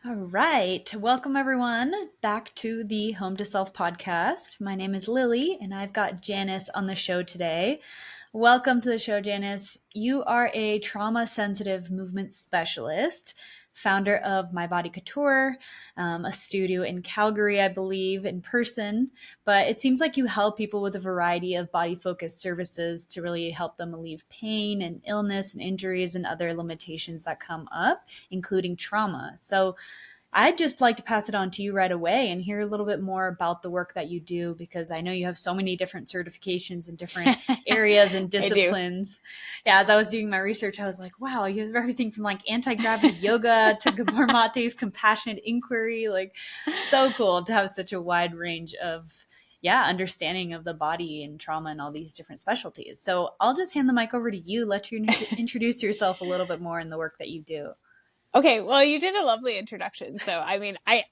All right. Welcome, everyone, back to the Home to Self podcast. My name is Lilly, and I've got Janis on the show today. Welcome to the show, Janis. You are a trauma sensitive movement specialist, founder of My Body Couture, a studio in Calgary, I believe, in person. But it seems like you help people with a variety of body focused services to really help them alleviate pain and illness and injuries and other limitations that come up, including trauma. So I'd just like to pass it on to you right away and hear a little bit more about the work that you do, because I know you have so many different certifications in different areas and I do. disciplines. Yeah, as I was doing my research, I was like, wow, you have everything from like anti-gravity yoga to Gabor Mate's compassionate inquiry. Like, so cool to have such a wide range of understanding of the body and trauma and all these different specialties. So I'll just hand the mic over to you, let you introduce yourself a little bit more in the work that you do. Okay, well, you did a lovely introduction. So, I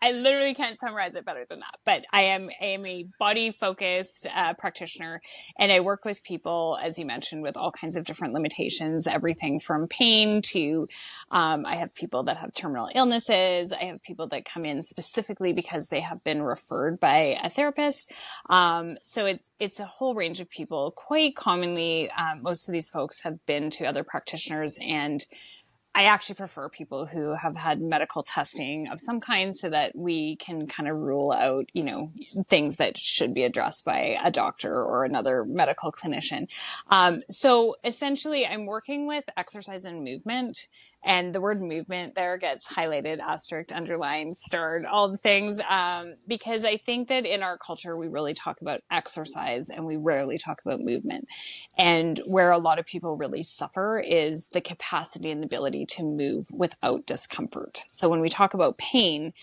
literally can't summarize it better than that. But I am a body focused practitioner, and I work with people, as you mentioned, with all kinds of different limitations, everything from pain to I have people that have terminal illnesses. I have people that come in specifically because they have been referred by a therapist. So it's a whole range of people. Quite commonly, most of these folks have been to other practitioners, and I actually prefer people who have had medical testing of some kind so that we can kind of rule out, things that should be addressed by a doctor or another medical clinician. So essentially, I'm working with exercise and movement. And the word movement there gets highlighted, asterisk, underlined, starred, all the things, because I think that in our culture, we really talk about exercise and we rarely talk about movement. And where a lot of people really suffer is the capacity and the ability to move without discomfort. So when we talk about pain,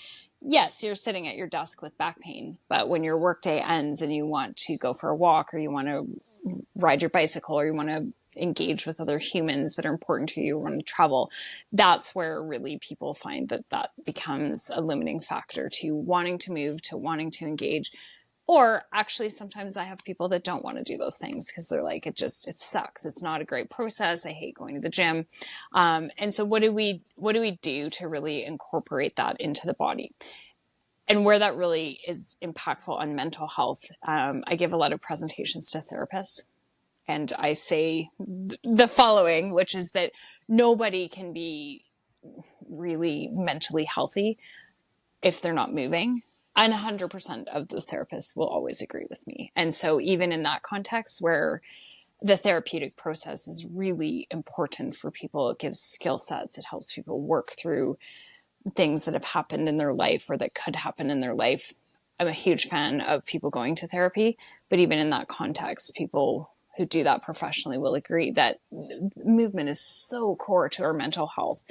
yes, you're sitting at your desk with back pain, but when your workday ends and you want to go for a walk or you want to ride your bicycle or you want to engage with other humans that are important to you or want to travel, that's where really people find that becomes a limiting factor to wanting to move, to wanting to engage. Or actually, sometimes I have people that don't want to do those things because they're like, it sucks. It's not a great process. I hate going to the gym. And so what do we do to really incorporate that into the body? And where that really is impactful on mental health, I give a lot of presentations to therapists. And I say the following, which is that nobody can be really mentally healthy if they're not moving. And 100% of the therapists will always agree with me. And so even in that context where the therapeutic process is really important for people, it gives skill sets, it helps people work through things that have happened in their life or that could happen in their life. I'm a huge fan of people going to therapy, but even in that context, people who do that professionally will agree that movement is so core to our mental health.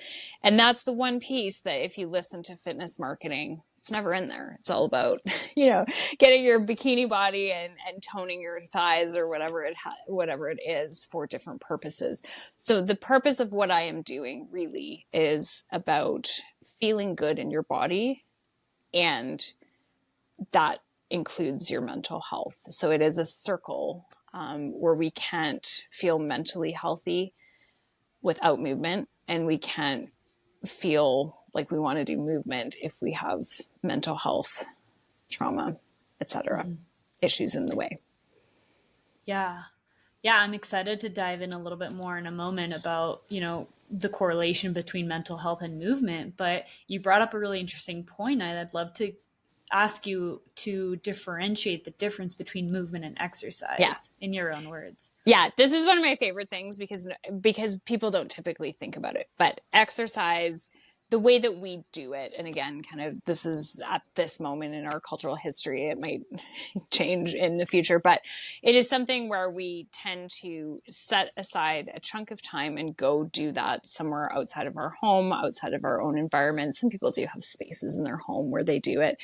And that's the one piece that if you listen to fitness marketing, it's never in there. It's all about, getting your bikini body and toning your thighs or whatever it is for different purposes. So the purpose of what I am doing really is about feeling good in your body, and that includes your mental health. So it is a circle where we can't feel mentally healthy without movement, and we can't feel like we want to do movement if we have mental health, trauma, etc. issues in the way. Yeah. Yeah, I'm excited to dive in a little bit more in a moment about, the correlation between mental health and movement. But you brought up a really interesting point. I'd love to ask you to differentiate the difference between movement and Yeah. exercise in your own words. Yeah, this is one of my favorite things because people don't typically think about it. But exercise, the way that we do it, and again, kind of this is at this moment in our cultural history, it might change in the future, but it is something where we tend to set aside a chunk of time and go do that somewhere outside of our home, outside of our own environment. Some people do have spaces in their home where they do it,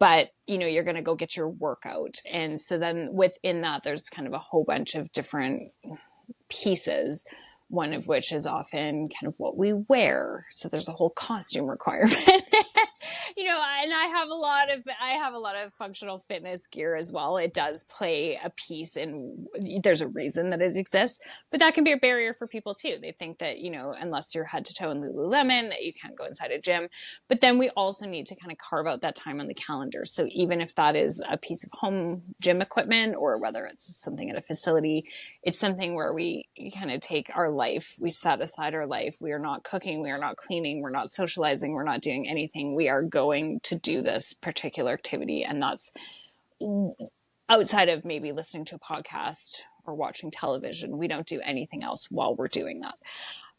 but you're going to go get your workout. And so then within that, there's kind of a whole bunch of different pieces, one of which is often kind of what we wear. So there's a whole costume requirement. And I have a lot of functional fitness gear as well. It does play a piece, and there's a reason that it exists, but that can be a barrier for people too. They think that, unless you're head to toe in Lululemon, that you can't go inside a gym. But then we also need to kind of carve out that time on the calendar. So even if that is a piece of home gym equipment, or whether it's something at a facility, it's something where we kind of take our life, we set aside our life. We are not cooking, we are not cleaning, we're not socializing, we're not doing anything. We are going to do this particular activity. And that's outside of maybe listening to a podcast or watching television. We don't do anything else while we're doing that.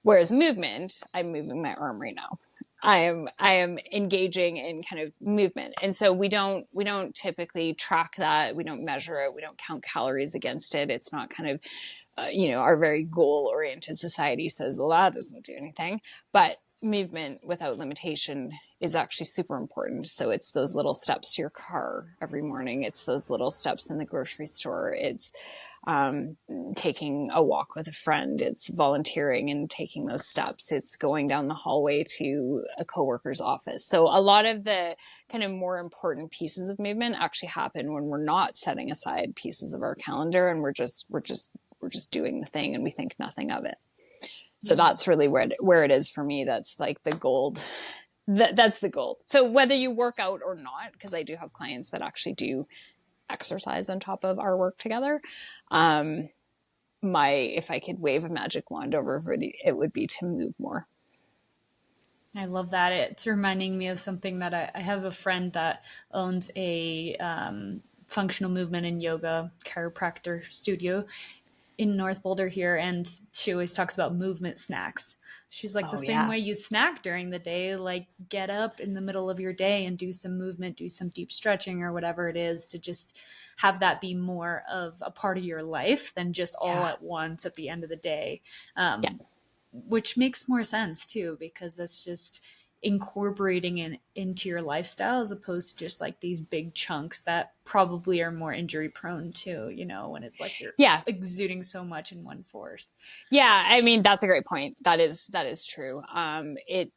Whereas movement, I'm moving my arm right now. I am engaging in kind of movement. And so we don't typically track that. We don't measure it. We don't count calories against it. It's not kind of, our very goal oriented society says, well, that doesn't do anything. But movement without limitation is actually super important. So it's those little steps to your car every morning. It's those little steps in the grocery store. It's taking a walk with a friend. It's volunteering and taking those steps. It's going down the hallway to a coworker's office. So a lot of the kind of more important pieces of movement actually happen when we're not setting aside pieces of our calendar, and we're just doing the thing, and we think nothing of it. So that's really where it is for me. That's like the gold. That's the gold. So whether you work out or not, because I do have clients that actually do exercise on top of our work together. If I could wave a magic wand over everybody, it would be to move more. I love that. It's reminding me of something that I have a friend that owns a functional movement and yoga chiropractor studio in North Boulder here. And she always talks about movement snacks. She's like, the same way you snack during the day, like get up in the middle of your day and do some movement, do some deep stretching or whatever it is, to just have that be more of a part of your life than just all at once at the end of the day. Which makes more sense too, because that's just incorporating it into your lifestyle as opposed to just like these big chunks that probably are more injury prone too, when it's like you're exuding so much in one force. Yeah. I mean, that's a great point. That is true.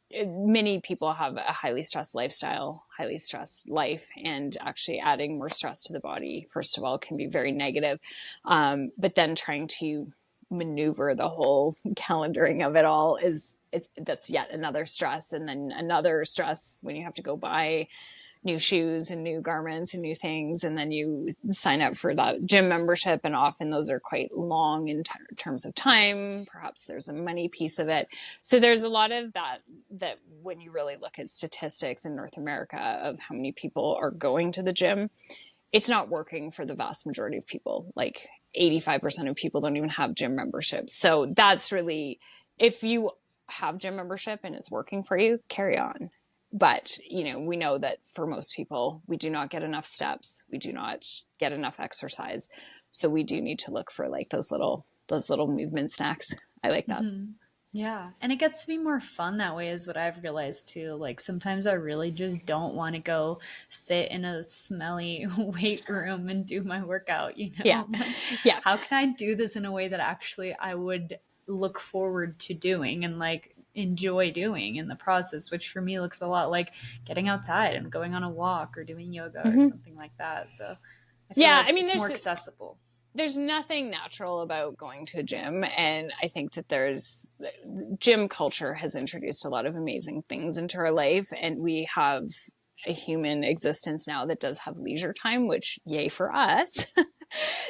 Many people have a highly stressed lifestyle, highly stressed life, and actually adding more stress to the body, first of all, can be very negative. But then trying to maneuver the whole calendaring of it all that's yet another stress. And then another stress when you have to go buy new shoes and new garments and new things. And then you sign up for that gym membership. And often those are quite long in terms of time. Perhaps there's a money piece of it. So there's a lot of that when you really look at statistics in North America of how many people are going to the gym, it's not working for the vast majority of people. Like 85% of people don't even have gym memberships. So that's really, if you have gym membership and it's working for you, carry on. But, we know that for most people, we do not get enough steps. We do not get enough exercise. So we do need to look for like those little movement snacks. I like that. Mm-hmm. Yeah. And it gets to be more fun that way is what I've realized too. Like sometimes I really just don't want to go sit in a smelly weight room and do my workout, Yeah. Yeah. How can I do this in a way that actually I would look forward to doing and like enjoy doing in the process, which for me looks a lot like getting outside and going on a walk or doing yoga or something like that. So I feel like it's more accessible. There's nothing natural about going to a gym. And I think that gym culture has introduced a lot of amazing things into our life. And we have a human existence now that does have leisure time, which yay for us.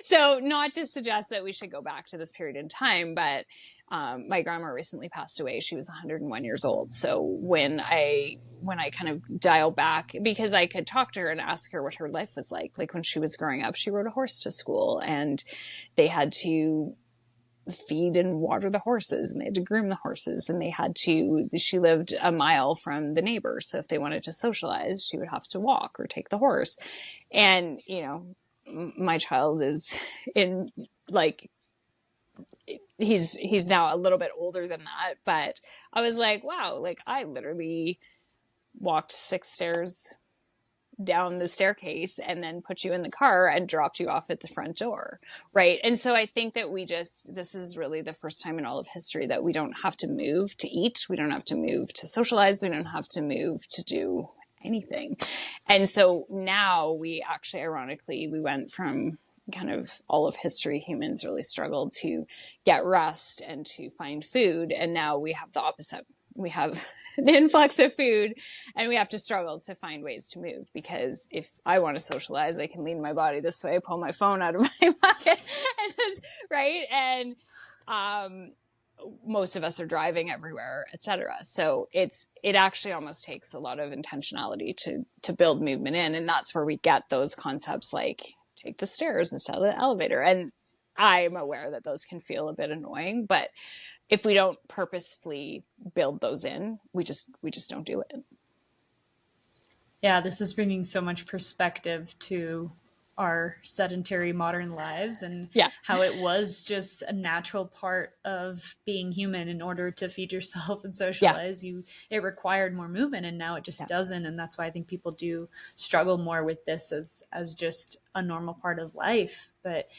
So not to suggest that we should go back to this period in time, but my grandma recently passed away. She was 101 years old. So when I kind of dial back, because I could talk to her and ask her what her life was like when she was growing up, she rode a horse to school and they had to feed and water the horses and they had to groom the horses and she lived a mile from the neighbor. So if they wanted to socialize, she would have to walk or take the horse. And, my child is in he's now a little bit older than that, but I was like, wow, I literally walked 6 stairs down the staircase and then put you in the car and dropped you off at the front door. Right. And so I think that this is really the first time in all of history that we don't have to move to eat. We don't have to move to socialize. We don't have to move to do anything. And so now we actually, ironically, we went from kind of all of history, humans really struggled to get rest and to find food. And now we have the opposite. We have an influx of food and we have to struggle to find ways to move, because if I want to socialize, I can lean my body this way, pull my phone out of my pocket, and just, right. And, most of us are driving everywhere, etc. So it actually almost takes a lot of intentionality to build movement in. And that's where we get those concepts like take the stairs instead of the elevator. And I'm aware that those can feel a bit annoying, but if we don't purposefully build those in, we just don't do it. Yeah, this is bringing so much perspective to our sedentary modern lives, and how it was just a natural part of being human. In order to feed yourself and socialize, it required more movement, and now it just doesn't. And that's why I think people do struggle more with this as just a normal part of life. But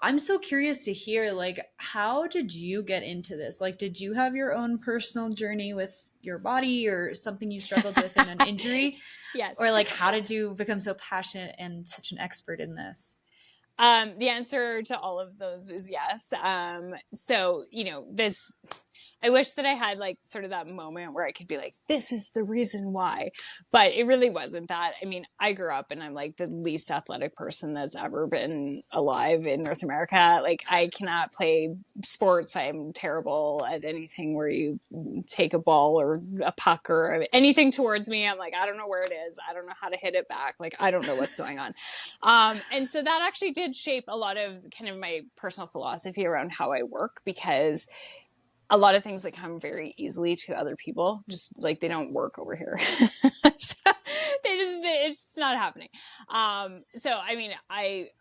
I'm so curious to hear, like, how did you get into this? Like, did you have your own personal journey with your body or something you struggled with in an injury? Yes. Or like, how did you become so passionate and such an expert in this? The answer to all of those is yes. So, I wish that I had like sort of that moment where I could be like, this is the reason why, but it really wasn't that. I mean, I grew up and I'm like the least athletic person that's ever been alive in North America. Like, I cannot play sports. I'm terrible at anything where you take a ball or a puck or anything towards me. I'm like, I don't know where it is. I don't know how to hit it back. Like, I don't know what's going on. And so that actually did shape a lot of kind of my personal philosophy around how I work, because a lot of things that come very easily to other people, just like they don't work over here. So it's just not happening. So, I mean, I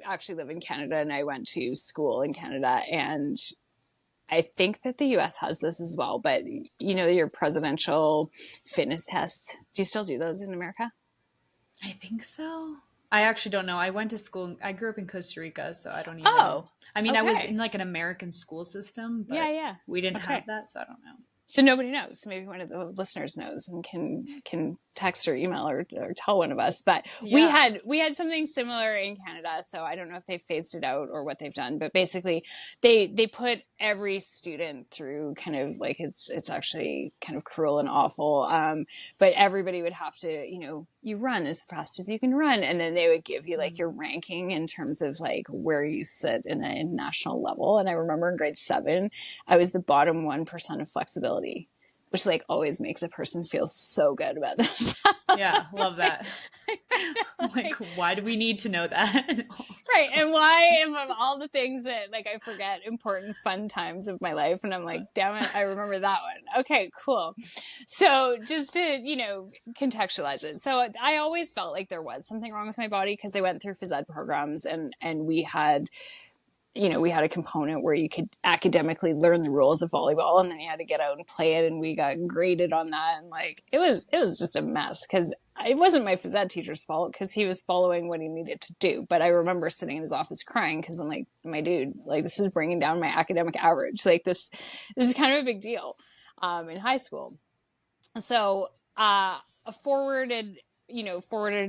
actually live in Canada and I went to school in Canada, and I think that the US has this as well, but your presidential fitness tests, do you still do those in America? I think so. I actually don't know. I went to school. I grew up in Costa Rica, so I don't even. I mean, I was in like an American school system, but we didn't have that, so I don't know. So nobody knows. Maybe one of the listeners knows and can text or email or tell one of us. But we had something similar in Canada. So I don't know if they've phased it out or what they've done. But basically, they put every student through kind of like it's actually kind of cruel and awful. But everybody would have to, you run as fast as you can run, and then they would give you like your ranking in terms of like where you sit in a national level. And I remember in grade 7, I was the bottom 1% of flexibility, which like always makes a person feel so good about themselves. Yeah, love that. Like, why do we need to know that? Right. And why am I all the things that like I forget important fun times of my life, and I'm like, damn it, I remember that one. Okay, cool. So just to, contextualize it. So I always felt like there was something wrong with my body because I went through phys ed programs and we had a component where you could academically learn the rules of volleyball, and then you had to get out and play it. And we got graded on that. And like, it was just a mess, because it wasn't my phys ed teacher's fault, because he was following what he needed to do. But I remember sitting in his office crying, because I'm like, my dude, like, this is bringing down my academic average. Like this is kind of a big deal, in high school. So, forwarded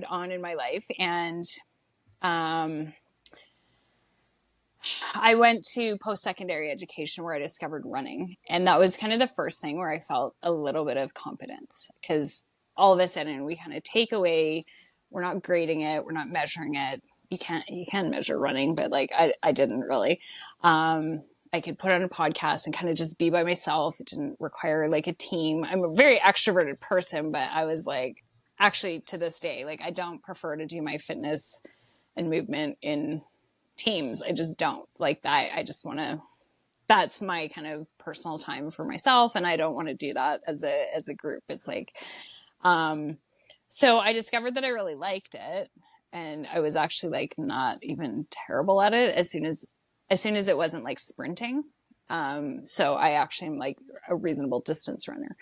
on in my life. And, I went to post-secondary education where I discovered running. And that was kind of the first thing where I felt a little bit of competence, because all of a sudden we kind of take away, we're not grading it, we're not measuring it. You can measure running, but like I didn't really. I could put on a podcast and kind of just be by myself. It didn't require like a team. I'm a very extroverted person, but I was like, actually to this day, like I don't prefer to do my fitness and movement in teams. I just don't like that. I just want to, that's my kind of personal time for myself. And I don't want to do that as a group. It's like, so I discovered that I really liked it, and I was actually like not even terrible at it as soon as it wasn't like sprinting. So I actually am like a reasonable distance runner.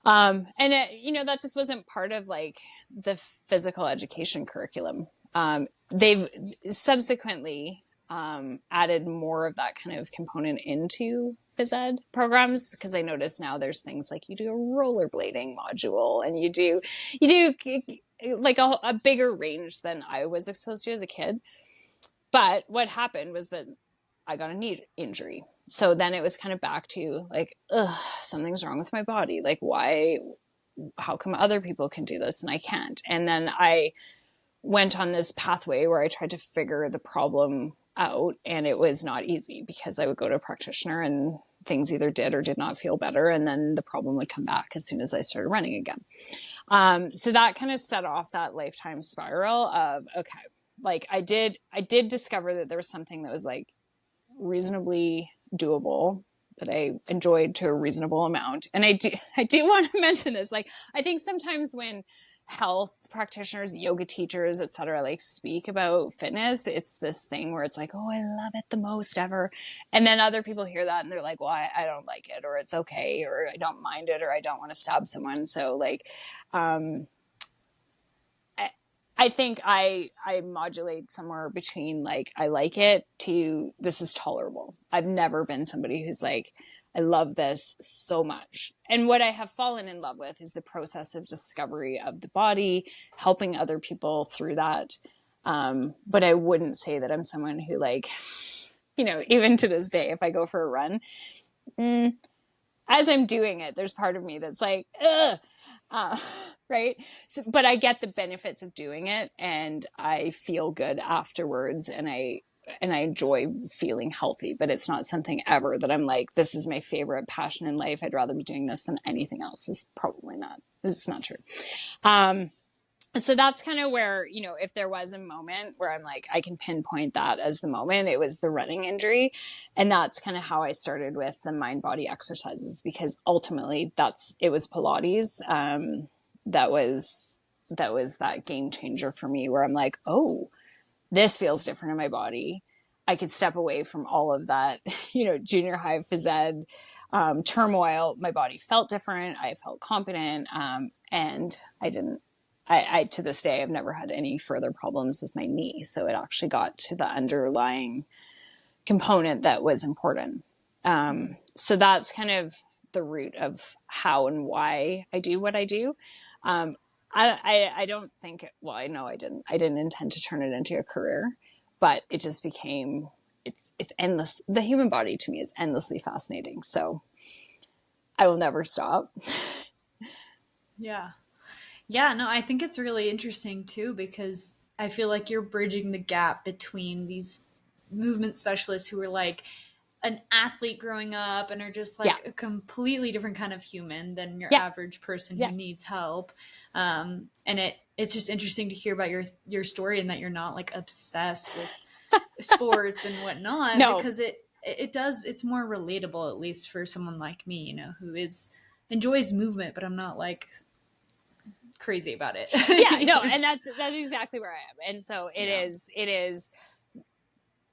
And it, that just wasn't part of like the physical education curriculum. They've subsequently, added more of that kind of component into phys ed programs, because I notice now there's things like you do a rollerblading module, and you do like a bigger range than I was exposed to as a kid. But what happened was that I got a knee injury. So then it was kind of back to like, ugh, something's wrong with my body. Like, why, how come other people can do this and I can't? And then I went on this pathway where I tried to figure the problem out, and it was not easy, because I would go to a practitioner and things either did or did not feel better, and then the problem would come back as soon as I started running again. So that kind of set off that lifetime spiral of, okay, like I did discover that there was something that was like reasonably doable, that I enjoyed to a reasonable amount. And I do want to mention this. Like, I think sometimes when health practitioners, yoga teachers, etc., like speak about fitness, it's this thing where it's like, oh, I love it the most ever. And then other people hear that and they're like, well, I don't like it, or it's okay, or I don't mind it, or I don't want to stab someone. So like, I think I modulate somewhere between like, I like it to this is tolerable. I've never been somebody who's like, I love this so much. And what I have fallen in love with is the process of discovery of the body, helping other people through that. But I wouldn't say that I'm someone who like, you know, even to this day, if I go for a run, as I'm doing it, there's part of me that's like, ugh. Right. So, but I get the benefits of doing it, and I feel good afterwards, and I enjoy feeling healthy, but it's not something ever that I'm like, this is my favorite passion in life. I'd rather be doing this than anything else. It's probably not. It's not true. So that's kind of where, you know, if there was a moment where I'm like, I can pinpoint that as the moment, it was the running injury. And that's kind of how I started with the mind body exercises, because ultimately it was Pilates. That was that game changer for me, where I'm like, oh, this feels different in my body. I could step away from all of that, you know, junior high phys ed turmoil. My body felt different. I felt confident. And I to this day, I've never had any further problems with my knee. So it actually got to the underlying component that was important. So that's kind of the root of how and why I do what I do. I don't think, well, I know I didn't intend to turn it into a career, but it just became, it's endless. The human body to me is endlessly fascinating. So I will never stop. Yeah. Yeah, no, I think it's really interesting too, because I feel like you're bridging the gap between these movement specialists who are like an athlete growing up and are just like Yeah. a completely different kind of human than your Yeah. average person Yeah. who needs help. And it's just interesting to hear about your story, and that you're not like obsessed with sports and whatnot, No. because it's more relatable, at least for someone like me, you know, who enjoys movement, but I'm not like crazy about it. Yeah, no, and that's exactly where I am. And so it is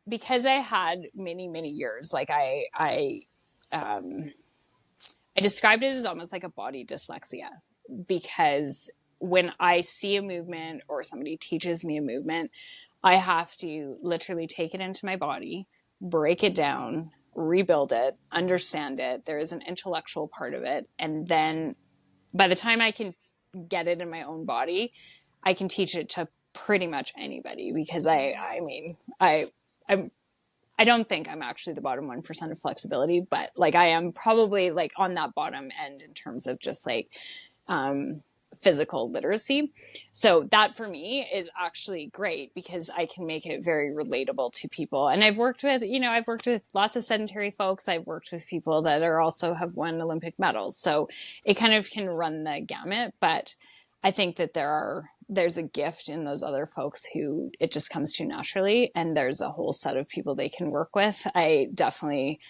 because I had many years, like I described it as almost like a body dyslexia, because when I see a movement or somebody teaches me a movement, I have to literally take it into my body, break it down, rebuild it, understand it. There is an intellectual part of it. And then by the time I can get it in my own body, I can teach it to pretty much anybody, because I don't think I'm actually the bottom 1% of flexibility, but like I am probably like on that bottom end in terms of just like physical literacy. So that for me is actually great, because I can make it very relatable to people. And I've worked with lots of sedentary folks. I've worked with people that are also have won Olympic medals. So it kind of can run the gamut, but I think that there's a gift in those other folks who it just comes to naturally, and there's a whole set of people they can work with. I definitely,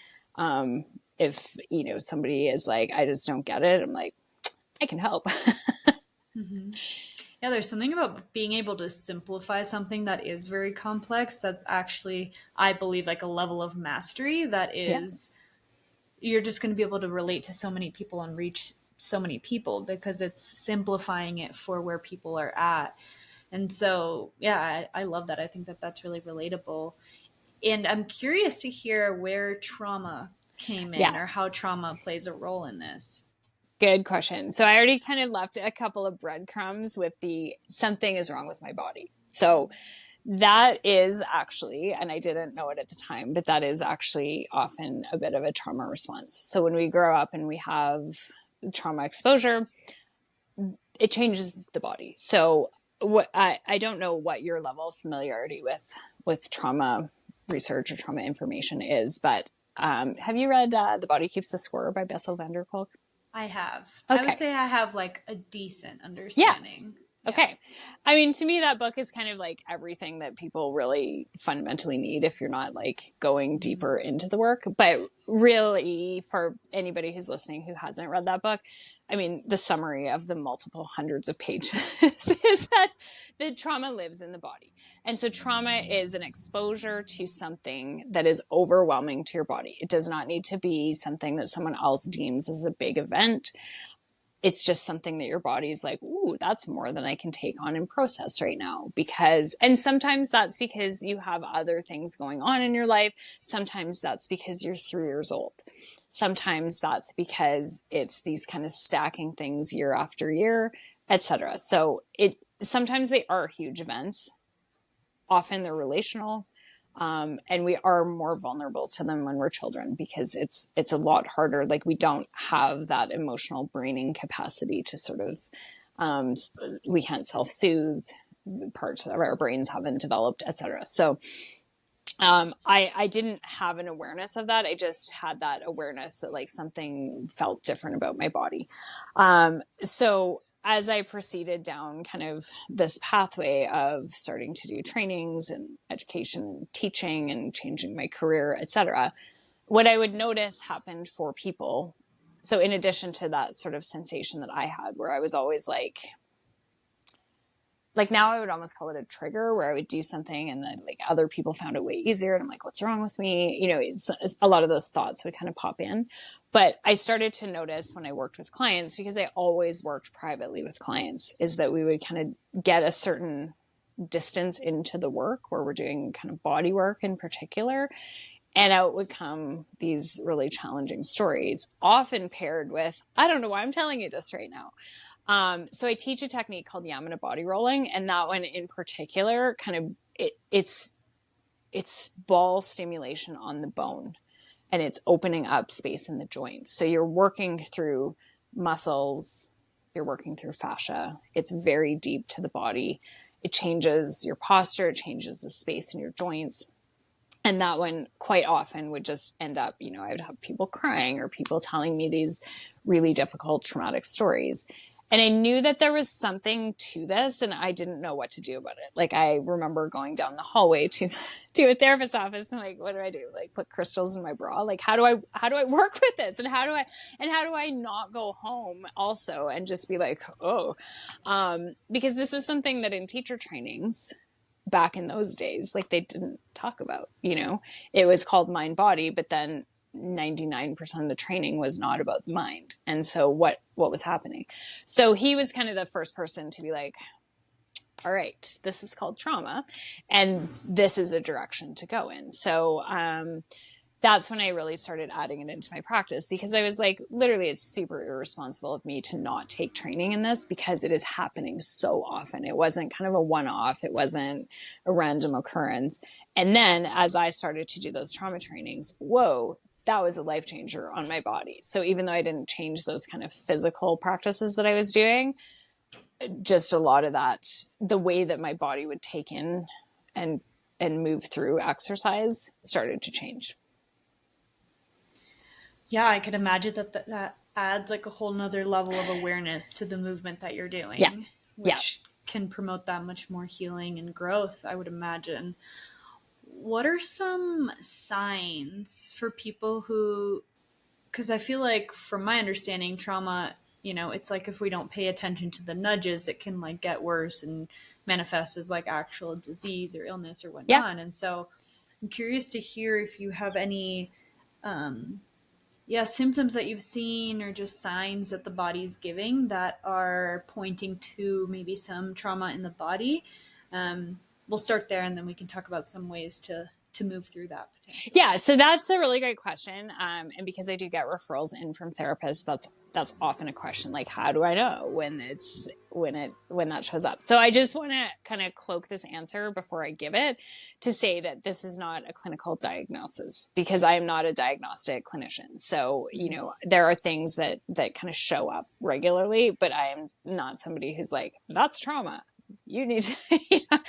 if, you know, somebody is like, I just don't get it, I'm like, I can help. Mm-hmm. Yeah, there's something about being able to simplify something that is very complex. That's actually, I believe, like a level of mastery that is, you're just going to be able to relate to so many people and reach so many people, because it's simplifying it for where people are at. And so, yeah, I love that. I think that that's really relatable. And I'm curious to hear where trauma came in Yeah. or how trauma plays a role in this. Good question. So I already kind of left a couple of breadcrumbs with the something is wrong with my body. So that is actually, and I didn't know it at the time, but that is actually often a bit of a trauma response. So when we grow up and we have trauma exposure, it changes the body. So what I don't know what your level of familiarity with trauma research or trauma information is, but have you read The Body Keeps the Score by Bessel van der Kolk? I have. I would Okay. say I have like a decent Yeah. understanding. Yeah. Okay. I mean, to me, that book is kind of like everything that people really fundamentally need if you're not like going deeper into the work. But really, for anybody who's listening who hasn't read that book, I mean, the summary of the multiple hundreds of pages is that the trauma lives in the body. And so trauma is an exposure to something that is overwhelming to your body. It does not need to be something that someone else deems as a big event. It's just something that your body's like, ooh, that's more than I can take on and process right now. And sometimes that's because you have other things going on in your life. Sometimes that's because you're 3 years old. Sometimes that's because it's these kind of stacking things year after year, etc. So sometimes they are huge events. Often they're relational. And we are more vulnerable to them when we're children because it's a lot harder. Like we don't have that emotional braining capacity to sort of, we can't self-soothe, parts of our brains haven't developed, etc. So I didn't have an awareness of that. I just had that awareness that like something felt different about my body. So as I proceeded down kind of this pathway of starting to do trainings and education and teaching and changing my career, etc., what I would notice happened for people. So in addition to that sort of sensation that I had where I was always like now I would almost call it a trigger where I would do something and then like other people found it way easier. And I'm like, what's wrong with me? You know, it's a lot of those thoughts would kind of pop in. But I started to notice when I worked with clients, because I always worked privately with clients, is that we would kind of get a certain distance into the work where we're doing kind of body work in particular. And out would come these really challenging stories, often paired with, I don't know why I'm telling you this right now. So I teach a technique called Yamana body rolling, and that one in particular kind of it's ball stimulation on the bone, and it's opening up space in the joints. So you're working through muscles, you're working through fascia. It's very deep to the body. It changes your posture, it changes the space in your joints. And that one quite often would just end up, you know, I would have people crying or people telling me these really difficult, traumatic stories. And I knew that there was something to this and I didn't know what to do about it. Like I remember going down the hallway to a therapist's office and like, what do I do? Like put crystals in my bra? Like how do I work with this? And how do I not go home also and just be like, oh, because this is something that in teacher trainings back in those days, like they didn't talk about, you know, it was called mind body, but then 99% of the training was not about the mind. And so what was happening? So he was kind of the first person to be like, all right, this is called trauma and this is a direction to go in. So, that's when I really started adding it into my practice because I was like, literally, it's super irresponsible of me to not take training in this because it is happening so often. It wasn't kind of a one-off. It wasn't a random occurrence. And then as I started to do those trauma trainings, whoa, that was a life changer on my body. So even though I didn't change those kind of physical practices that I was doing, just a lot of that, the way that my body would take in and move through exercise started to change. Yeah, I could imagine that adds like a whole nother level of awareness to the movement that you're Yeah. doing, Yeah. which can promote that much more healing and growth, I would imagine. What are some signs for people who, because I feel like from my understanding, trauma, you know, it's like if we don't pay attention to the nudges, it can like get worse and manifest as like actual disease or illness or Yeah. whatnot. And so I'm curious to hear if you have any symptoms that you've seen or just signs that the body's giving that are pointing to maybe some trauma in the body. We'll start there and then we can talk about some ways to to move through that potentially? Yeah, so that's a really great question. And because I do get referrals in from therapists, that's often a question, like, how do I know when that shows up? So I just want to kind of cloak this answer before I give it, to say that this is not a clinical diagnosis, because I am not a diagnostic clinician. So, there are things that kind of show up regularly, but I am not somebody who's like, that's trauma, you need to,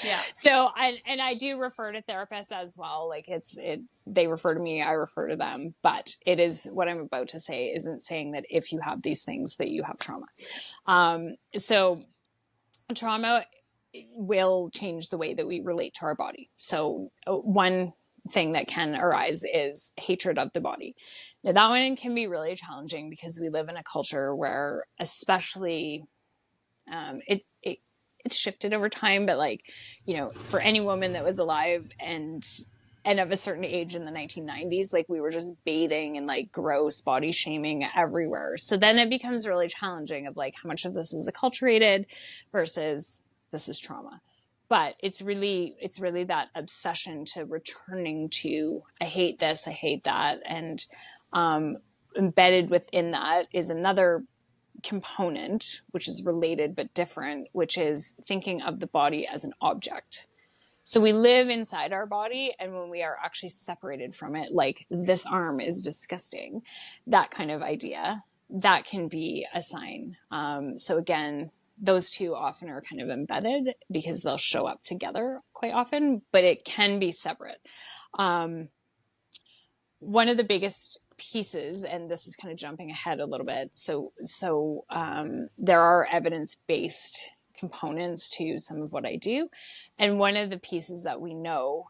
Yeah. So I do refer to therapists as well. Like it's they refer to me, I refer to them, but it is, what I'm about to say isn't saying that if you have these things that you have trauma. So trauma will change the way that we relate to our body. So one thing that can arise is hatred of the body. Now that one can be really challenging, because we live in a culture where, especially, it's shifted over time, but for any woman that was alive and of a certain age in the 1990s, like, we were just bathing in like gross body shaming everywhere. So then it becomes really challenging of like, how much of this is acculturated versus this is trauma. But it's really that obsession to returning to, I hate this, I hate that. And embedded within that is another component, which is related but different, which is thinking of the body as an object. So we live inside our body, and when we are actually separated from it, like, this arm is disgusting, that kind of idea, that can be a sign. So again, those two often are kind of embedded because they'll show up together quite often, but it can be separate. One of the biggest pieces, and this is kind of jumping ahead a little bit. So there are evidence-based components to some of what I do. And one of the pieces that we know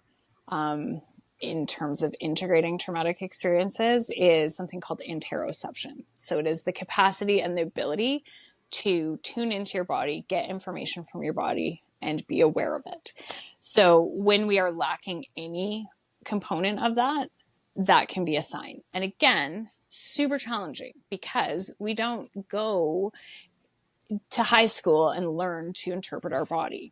in terms of integrating traumatic experiences is something called interoception. So it is the capacity and the ability to tune into your body, get information from your body, and be aware of it. So when we are lacking any component of that, that can be a sign. And again, super challenging, because we don't go to high school and learn to interpret our body.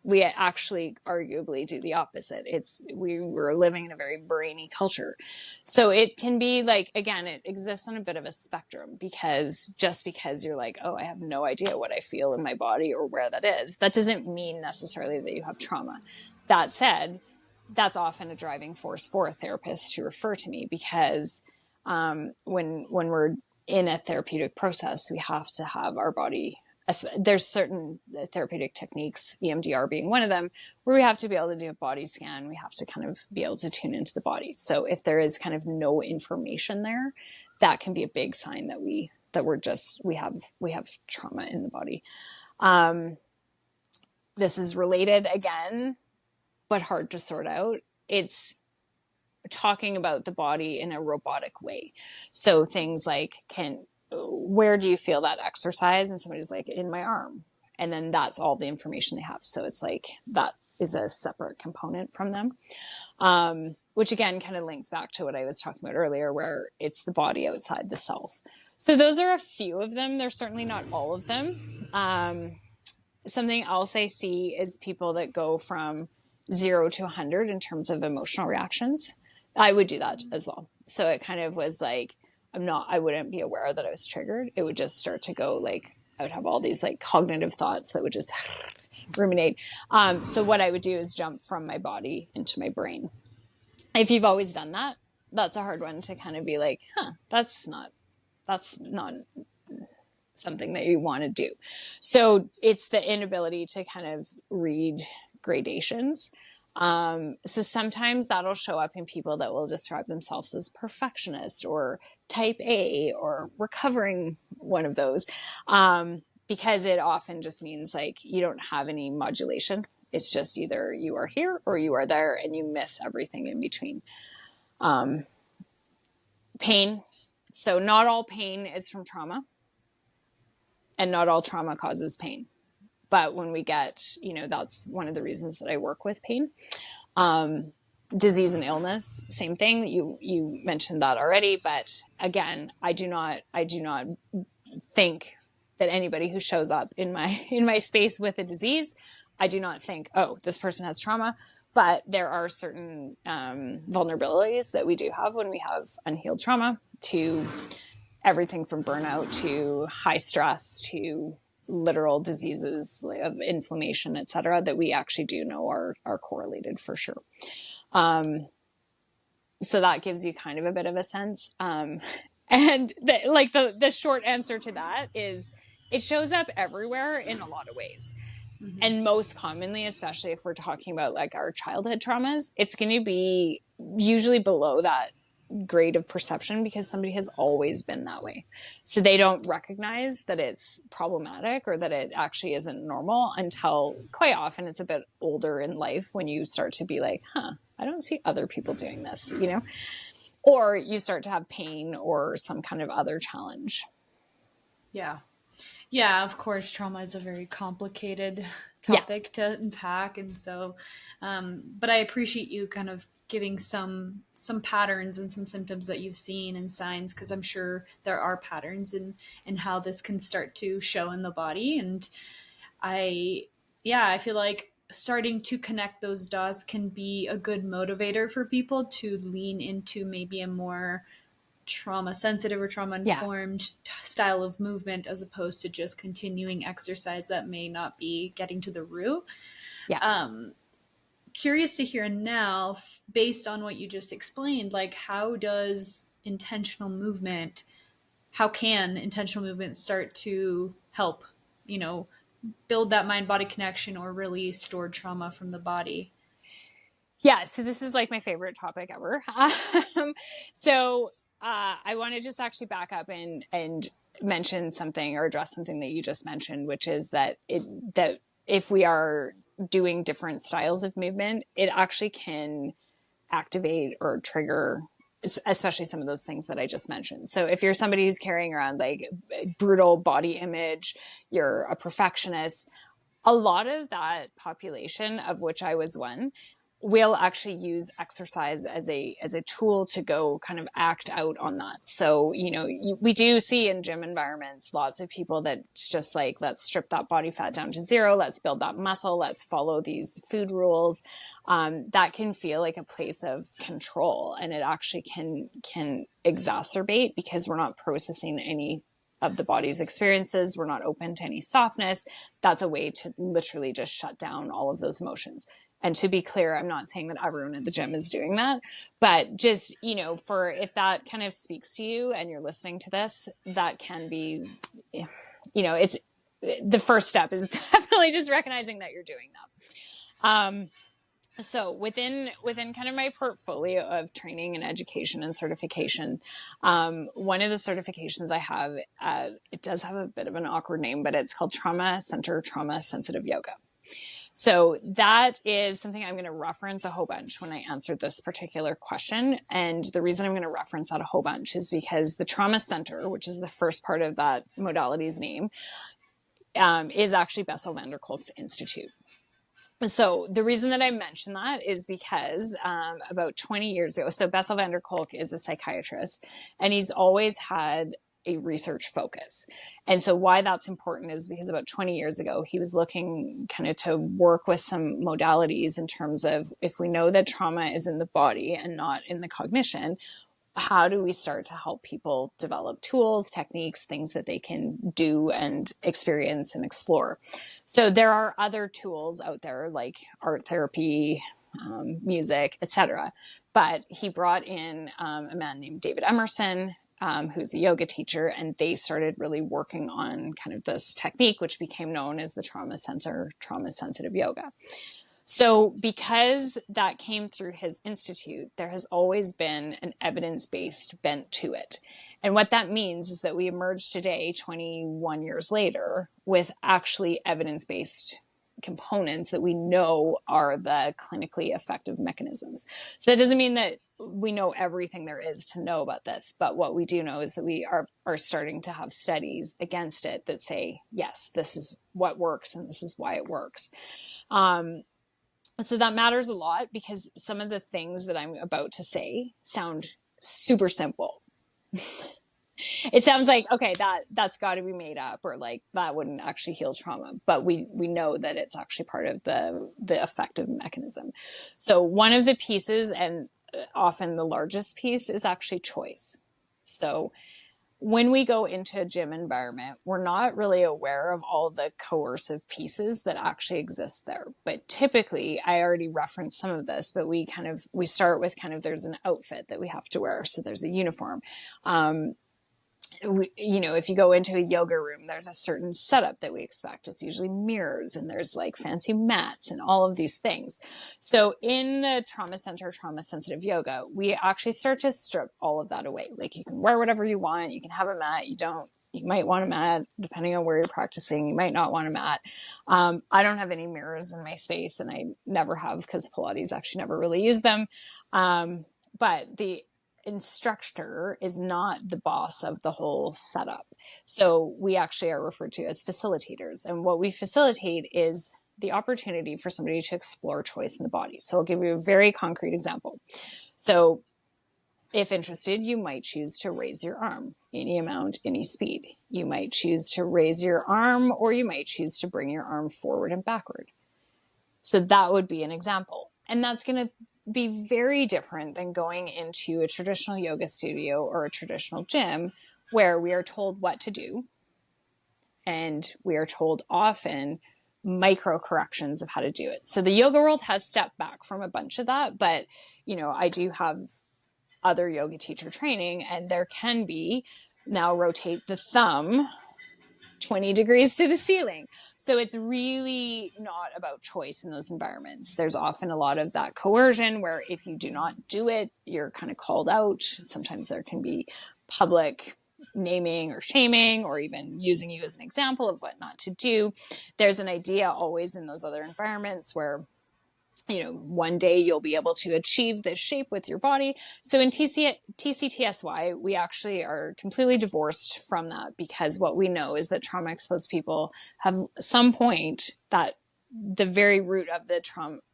We actually arguably do the opposite. We're living in a very brainy culture. So it can be like, again, it exists on a bit of a spectrum, because just because you're like, oh, I have no idea what I feel in my body or where that is, that doesn't mean necessarily that you have trauma. That said, that's often a driving force for a therapist to refer to me, because when we're in a therapeutic process, we have to have our body. There's certain therapeutic techniques, EMDR being one of them, where we have to be able to do a body scan. We have to kind of be able to tune into the body. So if there is kind of no information there, that can be a big sign that we have trauma in the body. This is related again, but hard to sort out. It's talking about the body in a robotic way. So things like, where do you feel that exercise? And somebody's like, in my arm. And then that's all the information they have. So it's like, that is a separate component from them. Which again, kind of links back to what I was talking about earlier, where it's the body outside the self. So those are a few of them. They're certainly not all of them. Something else I see is people that go from 0 to 100 in terms of emotional reactions. I would do that as well. So it kind of was like, I wouldn't be aware that I was triggered. It would just start to go like, I would have all these like cognitive thoughts that would just ruminate. So what I would do is jump from my body into my brain. If you've always done that, that's a hard one to kind of be like, that's not something that you want to do. So it's the inability to kind of read gradations. So sometimes that'll show up in people that will describe themselves as perfectionist or type A or recovering one of those, because it often just means like you don't have any modulation. It's just either you are here or you are there, and you miss everything in between. Pain. So not all pain is from trauma, and not all trauma causes pain. But when we get, that's one of the reasons that I work with pain. Disease and illness, same thing. You mentioned that already, but again, I do not think that anybody who shows up in my space with a disease, I do not think, oh, this person has trauma. But there are certain vulnerabilities that we do have when we have unhealed trauma, to everything from burnout to high stress to literal diseases of inflammation, et cetera, that we actually do know are correlated for sure. So that gives you kind of a bit of a sense. And the short answer to that is it shows up everywhere in a lot of ways. Mm-hmm. And most commonly, especially if we're talking about like our childhood traumas, it's going to be usually below that grade of perception because somebody has always been that way. So they don't recognize that it's problematic or that it actually isn't normal until quite often it's a bit older in life when you start to be like, I don't see other people doing this, you know, or you start to have pain or some kind of other challenge. Yeah. Yeah, of course, trauma is a very complicated topic to unpack. And so, but I appreciate you kind of giving some patterns and some symptoms that you've seen and signs, because I'm sure there are patterns in how this can start to show in the body. And I feel like starting to connect those dots can be a good motivator for people to lean into maybe a more trauma sensitive or trauma informed style of movement, as opposed to just continuing exercise that may not be getting to the root. Curious to hear now, based on what you just explained, like how can intentional movement start to help, you know, build that mind body connection or release stored trauma from the body? Yeah, so this is like my favorite topic ever. I want to just actually back up and mention something or address something that you just mentioned, which is that if we are doing different styles of movement, it actually can activate or trigger, especially some of those things that I just mentioned. So if you're somebody who's carrying around like brutal body image, you're a perfectionist, a lot of that population, of which I was one, will actually use exercise as a tool to go kind of act out on that. So, you know, we do see in gym environments lots of people that's just like, let's strip that body fat down to zero. Let's build that muscle. Let's follow these food rules. That can feel like a place of control, and it actually can exacerbate because we're not processing any of the body's experiences. We're not open to any softness. That's a way to literally just shut down all of those emotions. And to be clear, I'm not saying that everyone at the gym is doing that, but just, you know, for if that kind of speaks to you and you're listening to this, that can be, you know, it's the first step is definitely just recognizing that you're doing that. So within kind of my portfolio of training and education and certification, one of the certifications I have, it does have a bit of an awkward name, but it's called Trauma Sensitive Yoga. So that is something I'm going to reference a whole bunch when I answer this particular question. And the reason I'm going to reference that a whole bunch is because the Trauma Center, which is the first part of that modality's name, is actually Bessel van der Kolk's institute. So the reason that I mention that is because about 20 years ago, so Bessel van der Kolk is a psychiatrist, and he's always had a research focus. And so why that's important is because about 20 years ago, he was looking kind of to work with some modalities in terms of, if we know that trauma is in the body and not in the cognition, how do we start to help people develop tools, techniques, things that they can do and experience and explore? So there are other tools out there like art therapy, music, etc. But he brought in a man named David Emerson, who's a yoga teacher, and they started really working on kind of this technique, which became known as the Trauma Center, Trauma Sensitive Yoga. So because that came through his institute, there has always been an evidence-based bent to it. And what that means is that we emerge today, 21 years later, with actually evidence-based components that we know are the clinically effective mechanisms. So that doesn't mean that we know everything there is to know about this, but what we do know is that we are starting to have studies against it that say, yes, this is what works and this is why it works. So that matters a lot because some of the things that I'm about to say sound super simple. It sounds like, okay, that's got to be made up, or like that wouldn't actually heal trauma, but we know that it's actually part of the effective mechanism. So one of the pieces, and often the largest piece, is actually choice. So when we go into a gym environment, we're not really aware of all the coercive pieces that actually exist there. But typically, I already referenced some of this, but we start with kind of, there's an outfit that we have to wear. So there's a uniform. If you go into a yoga room, there's a certain setup that we expect. It's usually mirrors, and there's like fancy mats and all of these things. So in the trauma center, trauma sensitive yoga, we actually start to strip all of that away. Like, you can wear whatever you want. You can have a mat. You might want a mat depending on where you're practicing. You might not want a mat. I don't have any mirrors in my space, and I never have, because Pilates actually never really used them. But the instructor is not the boss of the whole setup. So we actually are referred to as facilitators. And what we facilitate is the opportunity for somebody to explore choice in the body. So I'll give you a very concrete example. So if interested, you might choose to raise your arm, any amount, any speed. You might choose to raise your arm, or you might choose to bring your arm forward and backward. So that would be an example. And that's going to be very different than going into a traditional yoga studio or a traditional gym, where we are told what to do. And we are told often micro corrections of how to do it. So the yoga world has stepped back from a bunch of that, but I do have other yoga teacher training, and there can be, now rotate the thumb 20 degrees to the ceiling. So it's really not about choice in those environments. There's often a lot of that coercion, where if you do not do it, you're kind of called out. Sometimes there can be public naming or shaming, or even using you as an example of what not to do. There's an idea always in those other environments where one day you'll be able to achieve this shape with your body. So in TCTSY, we actually are completely divorced from that, because what we know is that trauma exposed people have some point, that the very root of the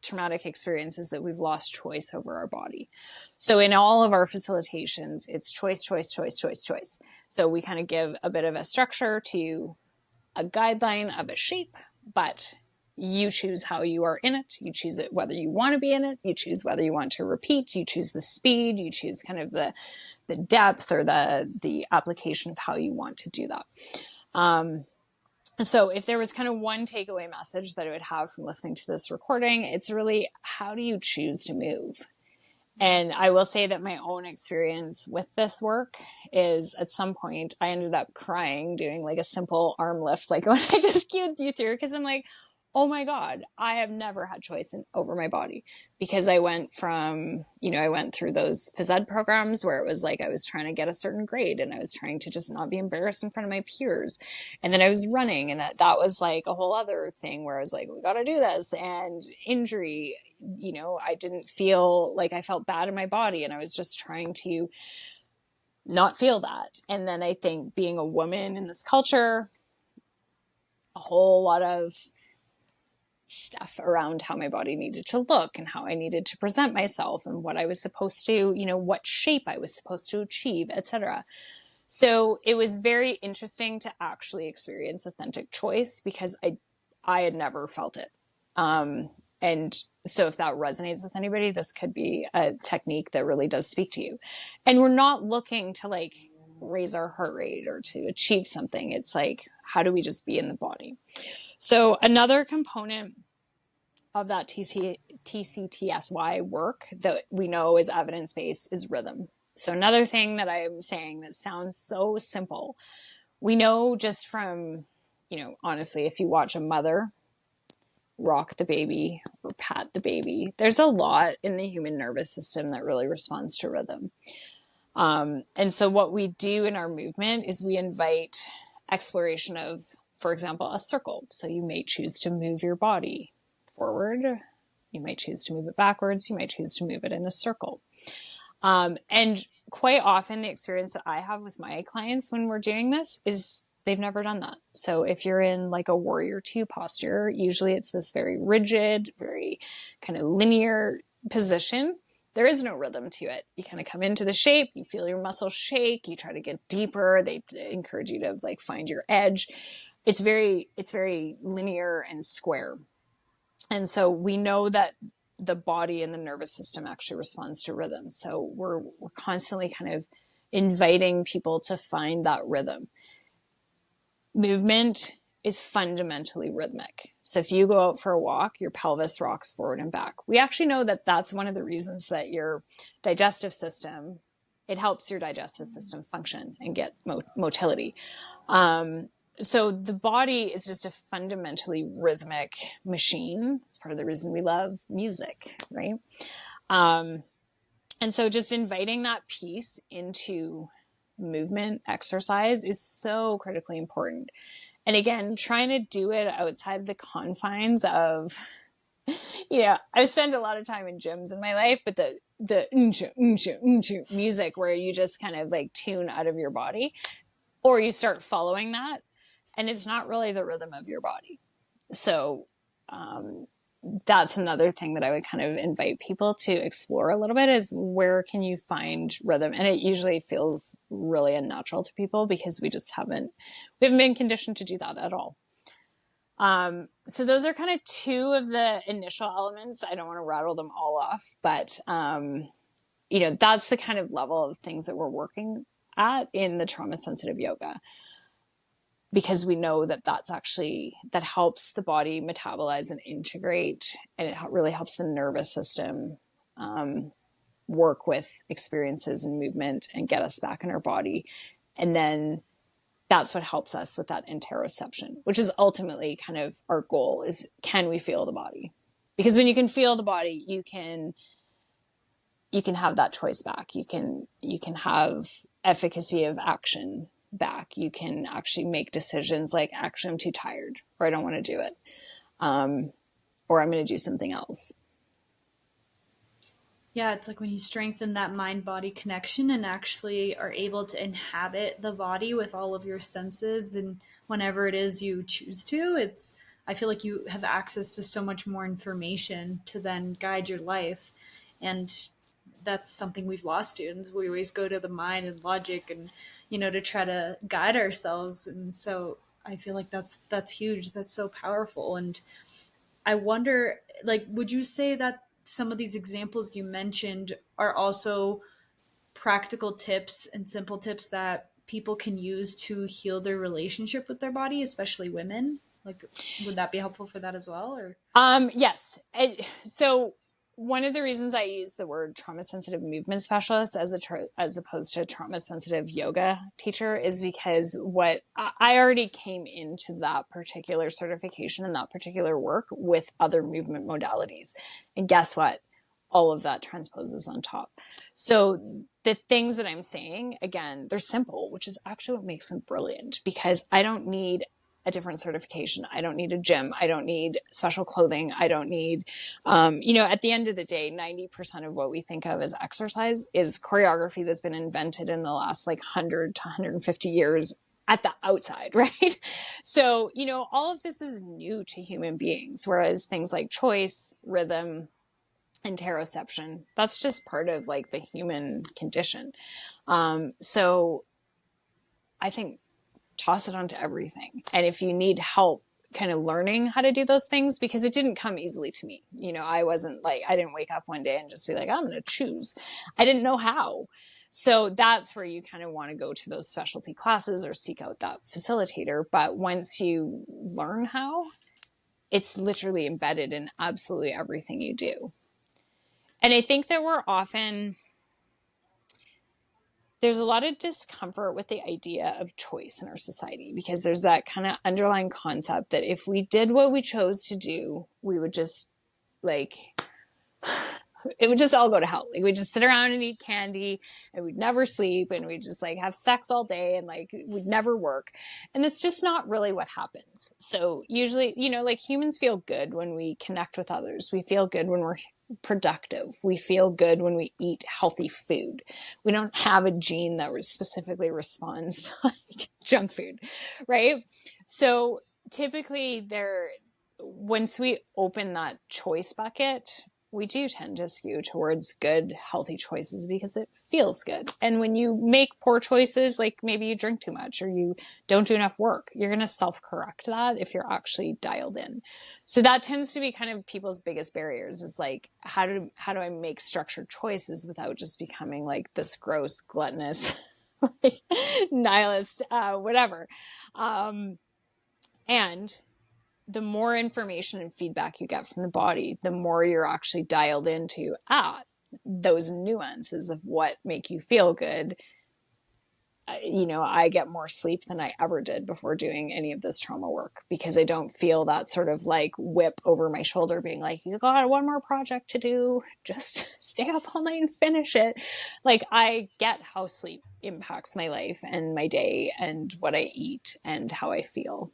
traumatic experience is that we've lost choice over our body. So in all of our facilitations, it's choice, choice, choice, choice, choice. So we kind of give a bit of a structure to a guideline of a shape, but you choose how you are in it. You choose it whether you want to be in it. You choose whether you want to repeat. You choose the speed. You choose kind of the depth, or the application of how you want to do that. So if there was kind of one takeaway message that I would have from listening to this recording, it's really, how do you choose to move? And I will say that my own experience with this work is, at some point I ended up crying doing like a simple arm lift, like when I just cued you through, because I'm like, oh my God, I have never had choice over my body, because I went from, I went through those phys ed programs where it was like I was trying to get a certain grade, and I was trying to just not be embarrassed in front of my peers. And then I was running, and that was like a whole other thing where I was like, we got to do this. And injury, I didn't feel like, I felt bad in my body, and I was just trying to not feel that. And then I think, being a woman in this culture, a whole lot of stuff around how my body needed to look, and how I needed to present myself, and what I was supposed to, what shape I was supposed to achieve, etc. So it was very interesting to actually experience authentic choice, because I had never felt it. And so if that resonates with anybody, this could be a technique that really does speak to you. And we're not looking to like raise our heart rate or to achieve something. It's like, how do we just be in the body? So another component of that TCTSY work that we know is evidence-based is rhythm. So another thing that I'm saying that sounds so simple, we know just from, honestly, if you watch a mother rock the baby or pat the baby, there's a lot in the human nervous system that really responds to rhythm. And so what we do in our movement is we invite exploration of, for example, a circle. So you may choose to move your body forward. You might choose to move it backwards. You might choose to move it in a circle. And quite often the experience that I have with my clients when we're doing this is they've never done that. So if you're in like a warrior two posture, usually it's this very rigid, very kind of linear position. there is no rhythm to it. You kind of come into the shape, you feel your muscles shake, you try to get deeper. They encourage you to like find your edge. It's very linear and square. And so we know that the body and the nervous system actually responds to rhythm. So we're constantly kind of inviting people to find that rhythm. Movement is fundamentally rhythmic. So if you go out for a walk, your pelvis rocks forward and back. We actually know that that's one of the reasons that your digestive system, it helps your digestive system function and get motility. So the body is just a fundamentally rhythmic machine. It's part of the reason we love music, right? And so just inviting that piece into movement, exercise is so critically important. And again, trying to do it outside the confines of, I've spent a lot of time in gyms in my life, but the music where you just kind of like tune out of your body, or you start following that, and it's not really the rhythm of your body. So that's another thing that I would kind of invite people to explore a little bit, is where can you find rhythm? And it usually feels really unnatural to people because we haven't been conditioned to do that at all. So those are kind of two of the initial elements. I don't want to rattle them all off, but that's the kind of level of things that we're working at in the trauma sensitive yoga, because we know that that helps the body metabolize and integrate, and it really helps the nervous system work with experiences and movement and get us back in our body. And then that's what helps us with that interoception, which is ultimately kind of our goal, is can we feel the body? Because when you can feel the body, you can have that choice back. You can have efficacy of action back. You can actually make decisions like, actually, I'm too tired, or I don't want to do it. Or I'm going to do something else. Yeah, it's like when you strengthen that mind-body connection and actually are able to inhabit the body with all of your senses, and whenever it is you choose to, I feel like you have access to so much more information to then guide your life. And that's something we've lost students. We always go to the mind and logic and, to try to guide ourselves. And so I feel like that's huge. That's so powerful. And I wonder, like, would you say that some of these examples you mentioned are also practical tips and simple tips that people can use to heal their relationship with their body, especially women? Like, would that be helpful for that as well? Or yes. So one of the reasons I use the word trauma sensitive movement specialist as opposed to trauma sensitive yoga teacher is because what I already came into that particular certification and that particular work with other movement modalities. And guess what? All of that transposes on top. So the things that I'm saying, again, they're simple, which is actually what makes them brilliant, because I don't need a different certification. I don't need a gym. I don't need special clothing. I don't need, at the end of the day, 90% of what we think of as exercise is choreography that's been invented in the last 100 to 150 years at the outside, right? So, all of this is new to human beings, whereas things like choice, rhythm, interoception, that's just part of the human condition. So I think toss it onto everything. And if you need help kind of learning how to do those things, because it didn't come easily to me. I didn't wake up one day and just be like, I'm going to choose. I didn't know how. So that's where you kind of want to go to those specialty classes or seek out that facilitator. But once you learn how, it's literally embedded in absolutely everything you do. And I think that there's a lot of discomfort with the idea of choice in our society, because there's that kind of underlying concept that if we did what we chose to do, we would just it would just all go to hell. We'd just sit around and eat candy, and we'd never sleep, and we'd just have sex all day, and we'd never work. And it's just not really what happens. So usually, humans feel good when we connect with others. We feel good when we're productive. We feel good when we eat healthy food. We don't have a gene that specifically responds to junk food, right? So typically once we open that choice bucket, we do tend to skew towards good, healthy choices because it feels good. And when you make poor choices, like maybe you drink too much or you don't do enough work, you're going to self-correct that if you're actually dialed in. So that tends to be kind of people's biggest barriers, is like, how do I make structured choices without just becoming like this gross, gluttonous, like, nihilist, whatever. And the more information and feedback you get from the body, the more you're actually dialed into those nuances of what make you feel good. I get more sleep than I ever did before doing any of this trauma work, because I don't feel that sort of like whip over my shoulder being like, you got one more project to do, just stay up all night and finish it. Like, I get how sleep impacts my life and my day and what I eat and how I feel.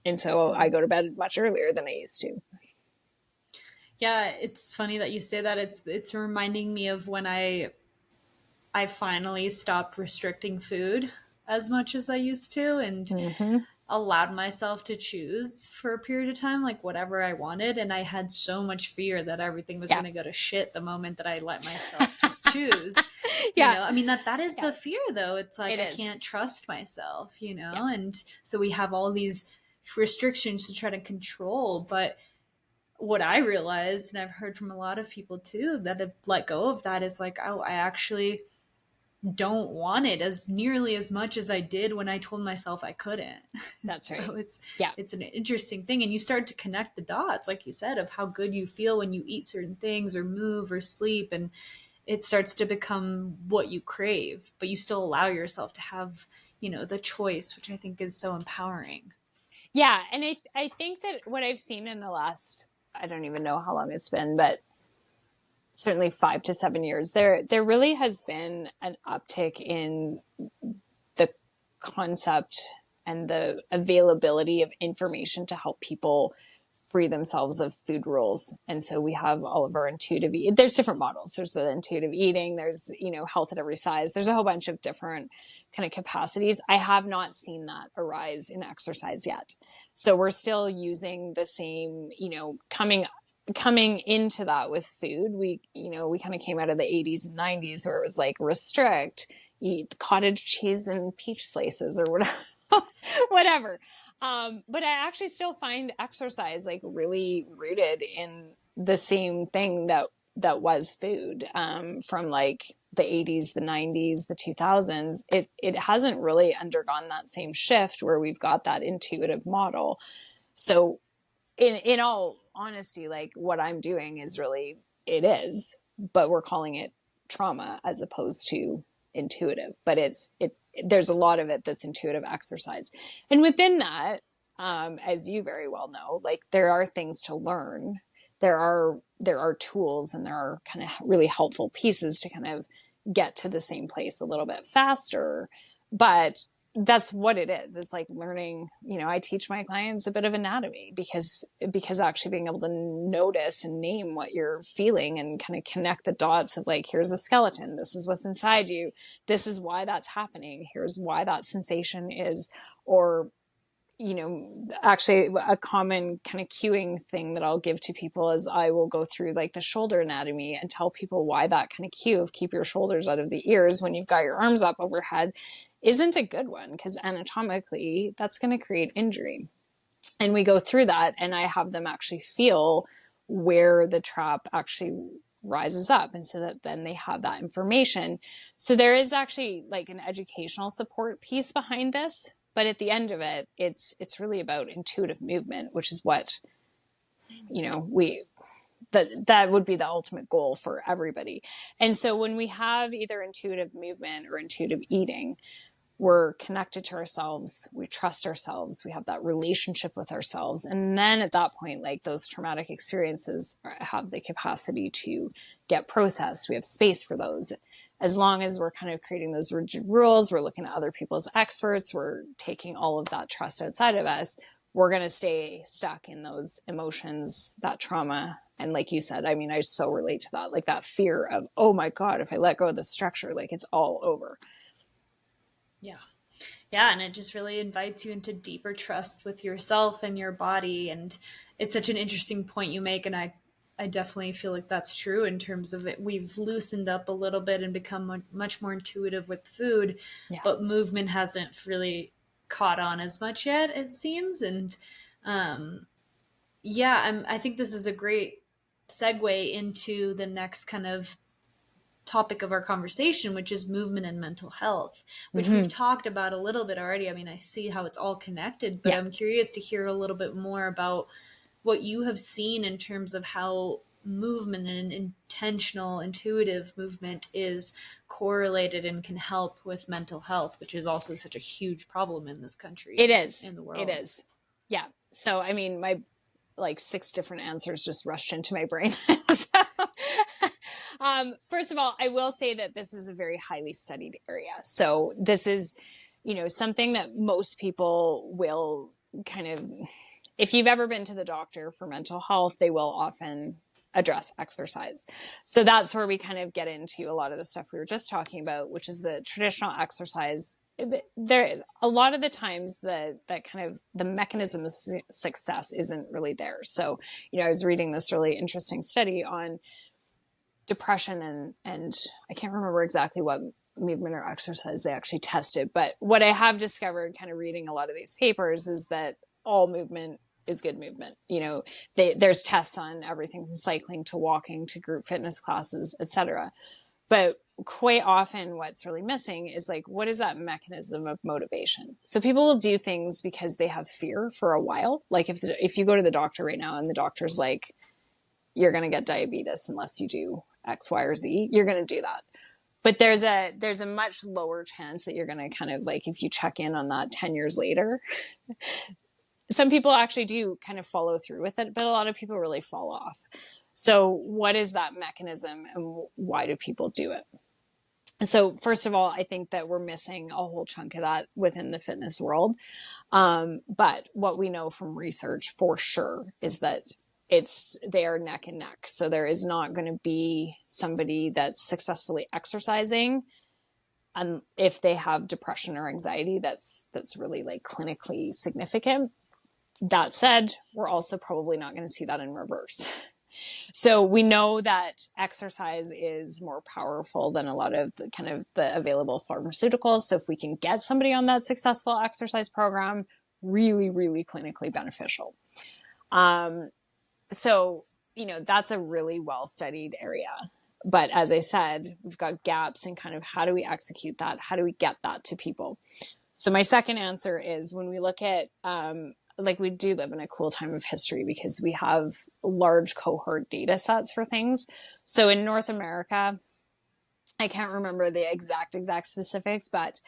And so I go to bed much earlier than I used to. Yeah, it's funny that you say that. It's reminding me of when I finally stopped restricting food as much as I used to, and Mm-hmm. allowed myself to choose for a period of time, like whatever I wanted. And I had so much fear that everything was Yeah. going to go to shit the moment that I let myself just choose. Yeah. I mean, that is Yeah. the fear, though. It's like, I can't trust myself, Yeah. and so we have all these restrictions to try to control. But what I realized, and I've heard from a lot of people too that have let go of that, is like, oh, I actually don't want it as nearly as much as I did when I told myself I couldn't. That's right. So Yeah. it's an interesting thing, and you start to connect the dots, like you said, of how good you feel when you eat certain things or move or sleep, and it starts to become what you crave, but you still allow yourself to have, the choice, which I think is so empowering. Yeah. And I think that what I've seen in the last, I don't even know how long it's been, but certainly 5 to 7 years, there really has been an uptick in the concept and the availability of information to help people free themselves of food rules. And so we have all of our intuitive there's different models. There's the intuitive eating, there's, health at every size. There's a whole bunch of different kind of capacities. I have not seen that arise in exercise yet. So we're still using the same, coming into that with food. We kind of came out of the 80s and 90s where it was like restrict, eat cottage cheese and peach slices or whatever. Whatever. But I actually still find exercise like really rooted in the same thing that was food, from like the 80s, the 90s, the 2000s. It hasn't really undergone that same shift where we've got that intuitive model. So in all honesty, like what I'm doing is really, it is, but we're calling it trauma as opposed to intuitive. But there's a lot of it that's intuitive exercise. And within that, as you very well know, like there are things to learn. There are tools, and there are kind of really helpful pieces to kind of get to the same place a little bit faster. But that's what it is. It's like learning, I teach my clients a bit of anatomy because actually being able to notice and name what you're feeling and kind of connect the dots of like, here's a skeleton, this is what's inside you, this is why that's happening, here's why that sensation is. Or actually a common kind of cueing thing that I'll give to people is I will go through like the shoulder anatomy and tell people why that kind of cue of keep your shoulders out of the ears when you've got your arms up overhead isn't a good one, because anatomically that's going to create injury. And we go through that, and I have them actually feel where the trap actually rises up, and so that then they have that information. So there is actually like an educational support piece behind this, but at the end of it, it's really about intuitive movement, which is what that would be the ultimate goal for everybody. And so when we have either intuitive movement or intuitive eating, we're connected to ourselves, we trust ourselves, we have that relationship with ourselves. And then at that point, like those traumatic experiences have the capacity to get processed. We have space for those. As long as we're kind of creating those rigid rules, we're looking at other people as experts, we're taking all of that trust outside of us, we're going to stay stuck in those emotions, that trauma. And like you said, I mean, I so relate to that, like that fear of, oh my God, if I let go of the structure, like it's all over. Yeah. Yeah. And it just really invites you into deeper trust with yourself and your body. And it's such an interesting point you make. And I I definitely feel like that's true in terms of it. We've loosened up a little bit and become much more intuitive with food, Yeah. but movement hasn't really caught on as much yet, it seems. And yeah, I think this is a great segue into the next kind of topic of our conversation, which is movement and mental health, which we've talked about a little bit already. I mean, I see how it's all connected, but Yeah. I'm curious to hear a little bit more about what you have seen in terms of how movement and intentional, intuitive movement is correlated and can help with mental health, which is also such a huge problem in this country It and is. in the It world. is. Yeah. So, I mean, my like 6 different answers just rushed into my brain. So, first of all, I will say that this is a very highly studied area. So this is, something that most people will kind of, if you've ever been to the doctor for mental health, they will often address exercise. So that's where we kind of get into a lot of the stuff we were just talking about, which is the traditional exercise. There, a lot of the times that kind of the mechanism of success isn't really there. So, I was reading this really interesting study on depression and I can't remember exactly what movement or exercise they actually tested, but what I have discovered kind of reading a lot of these papers is that all movement is good movement. There's tests on everything from cycling to walking to group fitness classes, etc. But quite often what's really missing is like, what is that mechanism of motivation? So people will do things because they have fear for a while. Like if you go to the doctor right now and the doctor's like, you're going to get diabetes unless you do X, Y, or Z, you're going to do that. But there's a much lower chance that you're going to kind of like, if you check in on that 10 years later, some people actually do kind of follow through with it, but a lot of people really fall off. So what is that mechanism and why do people do it? So first of all, I think that we're missing a whole chunk of that within the fitness world. But what we know from research for sure is that they are neck and neck. So there is not going to be somebody that's successfully exercising and if they have depression or anxiety, that's really like clinically significant. That said, we're also probably not going to see that in reverse. So we know that exercise is more powerful than a lot of the kind of the available pharmaceuticals. So if we can get somebody on that successful exercise program, really, really clinically beneficial. So, that's a really well-studied area. But as I said, we've got gaps in kind of how do we execute that? How do we get that to people? So my second answer is when we look at, like we do live in a cool time of history because we have large cohort data sets for things. So in North America, I can't remember the exact specifics, but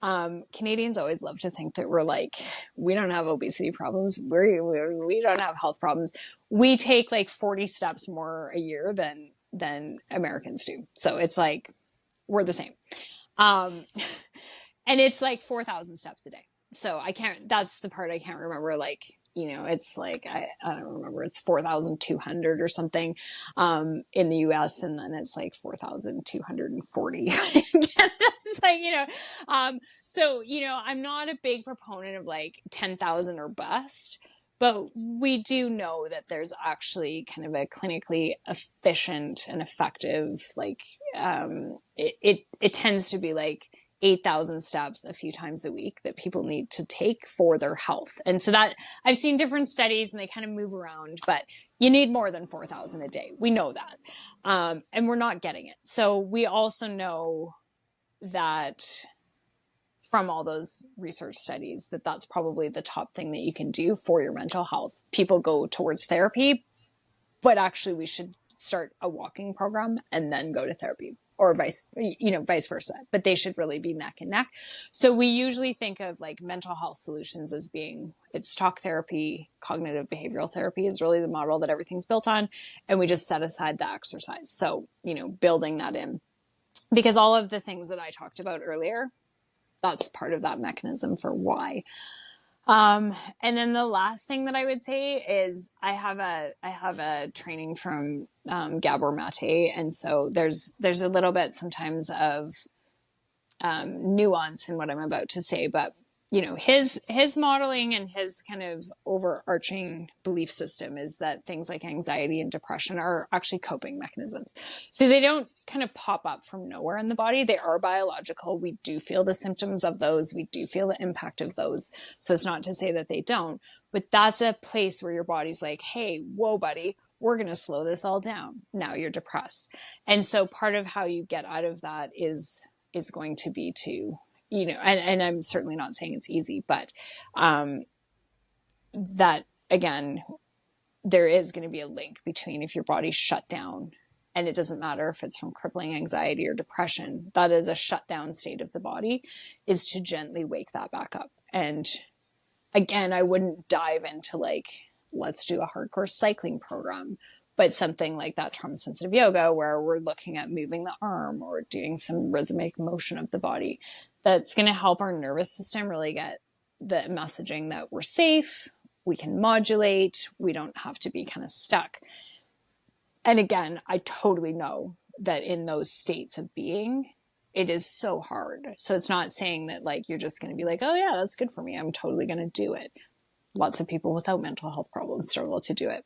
Canadians always love to think that we're like, we don't have obesity problems. We don't have health problems. We take like 40 steps more a year than Americans do. So it's like, we're the same. And it's like 4,000 steps a day. So that's the part I can't remember. Like, it's like, I don't remember, it's 4,200 or something, in the US. And then it's like 4,240. It's like, so, I'm not a big proponent of like 10,000 or bust, but we do know that there's actually kind of a clinically efficient and effective, like, it tends to be like 8,000 steps a few times a week that people need to take for their health. And so that I've seen different studies and they kind of move around, but you need more than 4,000 a day. We know that. And we're not getting it. So we also know that from all those research studies that that's probably the top thing that you can do for your mental health. People go towards therapy, but actually we should start a walking program and then go to therapy. Or vice versa, but they should really be neck and neck. So we usually think of like mental health solutions as being, it's talk therapy, cognitive behavioral therapy is really the model that everything's built on. And we just set aside the exercise. So, building that in, because all of the things that I talked about earlier, that's part of that mechanism for why. And then the last thing that I would say is I have a training from Gabor Mate, and so there's a little bit sometimes of nuance in what I'm about to say, but his modeling and his kind of overarching belief system is that things like anxiety and depression are actually coping mechanisms. So they don't kind of pop up from nowhere in the body. They are biological. We do feel the symptoms of those. We do feel the impact of those. So it's not to say that they don't, but that's a place where your body's like, hey, whoa, buddy, we're going to slow this all down. Now you're depressed. And so part of how you get out of that is going to be to, and I'm certainly not saying it's easy, but that again, there is going to be a link between if your body's shut down, and it doesn't matter if it's from crippling anxiety or depression, that is a shutdown state of the body, is to gently wake that back up. And again, I wouldn't dive into like, let's do a hardcore cycling program, but something like that trauma sensitive yoga where we're looking at moving the arm or doing some rhythmic motion of the body, that's going to help our nervous system really get the messaging that we're safe, we can modulate, we don't have to be kind of stuck. And again, I totally know that in those states of being, it is so hard. So it's not saying that like, you're just going to be like, oh yeah, that's good for me, I'm totally going to do it. Lots of people without mental health problems struggle to do it.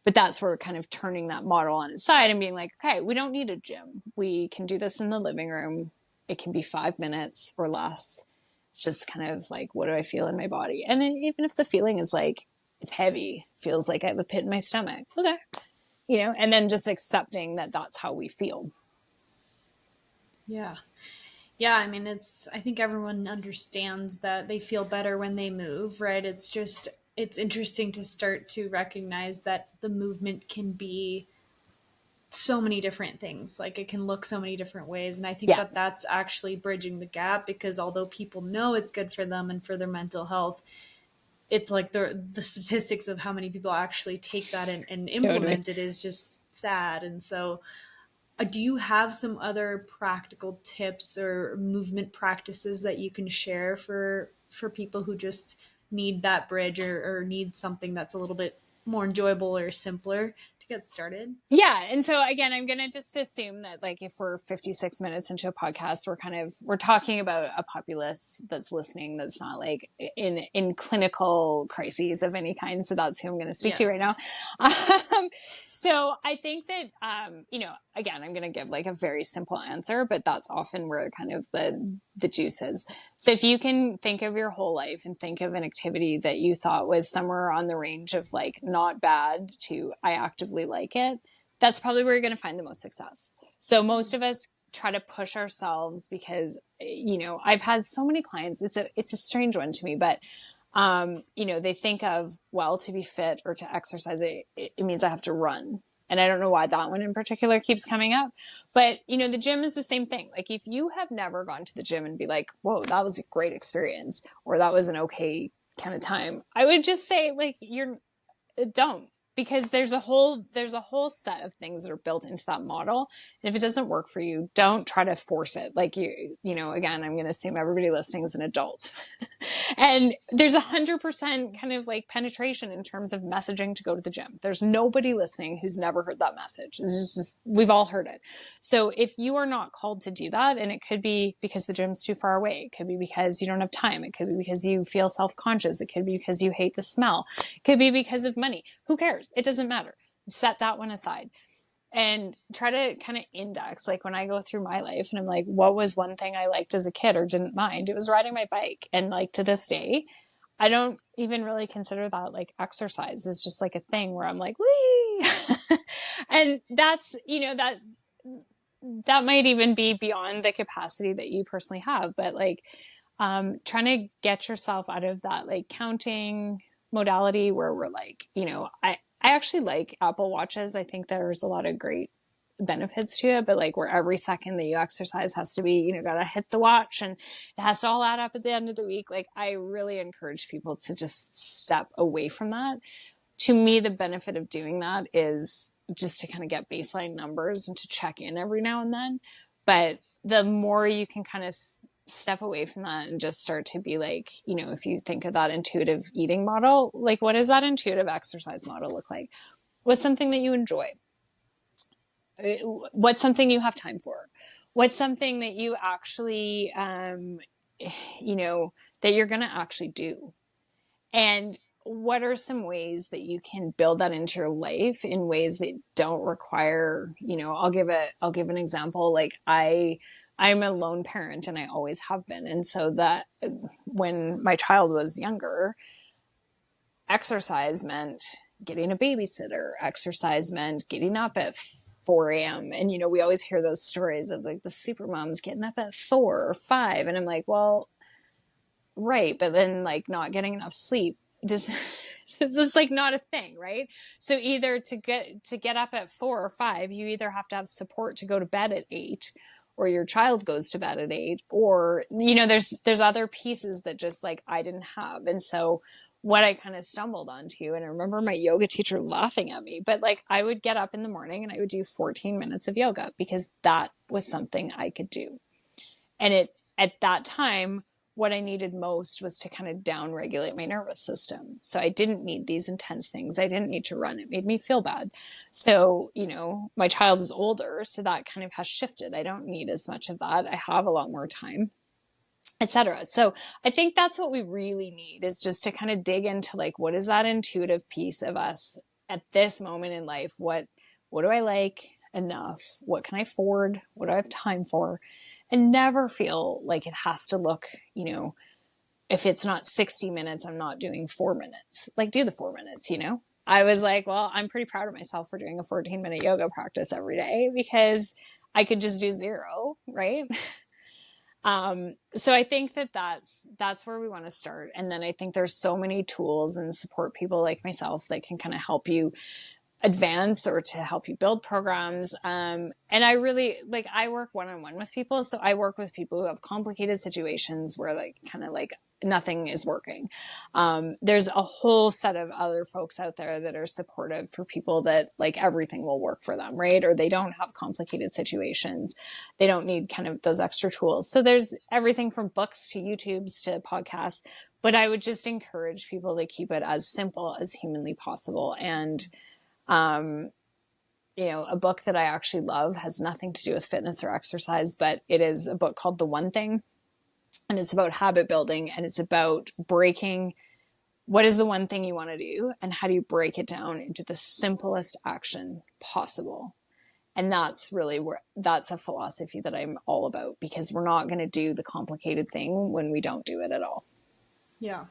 But that's where we're kind of turning that model on its side and being like, okay, we don't need a gym. We can do this in the living room. It can be 5 minutes or less. It's just kind of like, what do I feel in my body? And even if the feeling is like, it's heavy, feels like I have a pit in my stomach. Okay. And then just accepting that that's how we feel. Yeah. Yeah. I mean, I think everyone understands that they feel better when they move, right? It's interesting to start to recognize that the movement can be so many different things. Like it can look so many different ways. And I think that that's actually bridging the gap, because although people know it's good for them and for their mental health, it's like the statistics of how many people actually take that and implement it is just sad. And so do you have some other practical tips or movement practices that you can share for people who just need that bridge or need something that's a little bit more enjoyable or simpler to get started? Yeah. And so again, I'm going to just assume that like, if we're 56 minutes into a podcast, we're talking about a populace that's listening, that's not like in clinical crises of any kind. So that's who I'm going to speak to right now. So I think that, again, I'm going to give like a very simple answer, but that's often where kind of the juice is. So if you can think of your whole life and think of an activity that you thought was somewhere on the range of like not bad to I actively like it, that's probably where you're going to find the most success. So most of us try to push ourselves because, I've had so many clients, it's a strange one to me, but they think of, well, to be fit or to exercise, it means I have to run. And I don't know why that one in particular keeps coming up, but the gym is the same thing. Like if you have never gone to the gym and be like, whoa, that was a great experience, or that was an okay kind of time, I would just say like, don't, because there's a whole set of things that are built into that model. And if it doesn't work for you, don't try to force it. Like again, I'm going to assume everybody listening is an adult and there's 100% kind of like penetration in terms of messaging to go to the gym. There's nobody listening who's never heard that message. It's just, we've all heard it. So if you are not called to do that, and it could be because the gym's too far away, it could be because you don't have time, it could be because you feel self-conscious, it could be because you hate the smell, it could be because of money. Who cares? It doesn't matter. Set that one aside and try to kind of index. Like when I go through my life and I'm like, what was one thing I liked as a kid or didn't mind? It was riding my bike. And like to this day, I don't even really consider that like exercise. It's just like a thing where I'm like, wee. And that's, that might even be beyond the capacity that you personally have, but like trying to get yourself out of that like counting modality where we're like, I actually like Apple Watches. I think there's a lot of great benefits to it, but like where every second that you exercise has to be, gotta hit the watch and it has to all add up at the end of the week. Like I really encourage people to just step away from that. To me, the benefit of doing that is just to kind of get baseline numbers and to check in every now and then. But the more you can kind of step away from that and just start to be like, if you think of that intuitive eating model, like what does that intuitive exercise model look like? What's something that you enjoy? What's something you have time for? What's something that you actually, that you're going to actually do? And what are some ways that you can build that into your life in ways that don't require, I'll give an example. Like I'm a lone parent and I always have been. And so that when my child was younger, exercise meant getting a babysitter. Exercise meant getting up at 4 a.m. And, we always hear those stories of like the super moms getting up at 4 or 5. And I'm like, well, right. But then like not getting enough sleep just, it's just like not a thing. Right. So either to get up at 4 or 5, you either have to have support to go to bed at 8, or your child goes to bed at 8, or, there's other pieces that just like I didn't have. And so what I kind of stumbled onto, and I remember my yoga teacher laughing at me, but like I would get up in the morning and I would do 14 minutes of yoga because that was something I could do. And at that time, what I needed most was to kind of down regulate my nervous system. So I didn't need these intense things. I didn't need to run. It made me feel bad. So, my child is older, so that kind of has shifted. I don't need as much of that. I have a lot more time, etc. So I think that's what we really need, is just to kind of dig into like, what is that intuitive piece of us at this moment in life? What do I like enough? What can I afford? What do I have time for? And never feel like it has to look, if it's not 60 minutes, I'm not doing 4 minutes. Like do the 4 minutes, I was like, well, I'm pretty proud of myself for doing a 14-minute yoga practice every day because I could just do 0, right? So I think that's where we want to start. And then I think there's so many tools and support people like myself that can kind of help you advance or to help you build programs. And I really I work one-on-one with people. So I work with people who have complicated situations where like kind of like nothing is working. There's a whole set of other folks out there that are supportive for people that like everything will work for them, right? Or they don't have complicated situations. They don't need kind of those extra tools. So there's everything from books to YouTubes to podcasts, but I would just encourage people to keep it as simple as humanly possible. And a book that I actually love has nothing to do with fitness or exercise, but it is a book called The One Thing. And it's about habit building, and it's about breaking what is the one thing you want to do and how do you break it down into the simplest action possible. And that's really that's a philosophy that I'm all about, because we're not going to do the complicated thing when we don't do it at all. Yeah.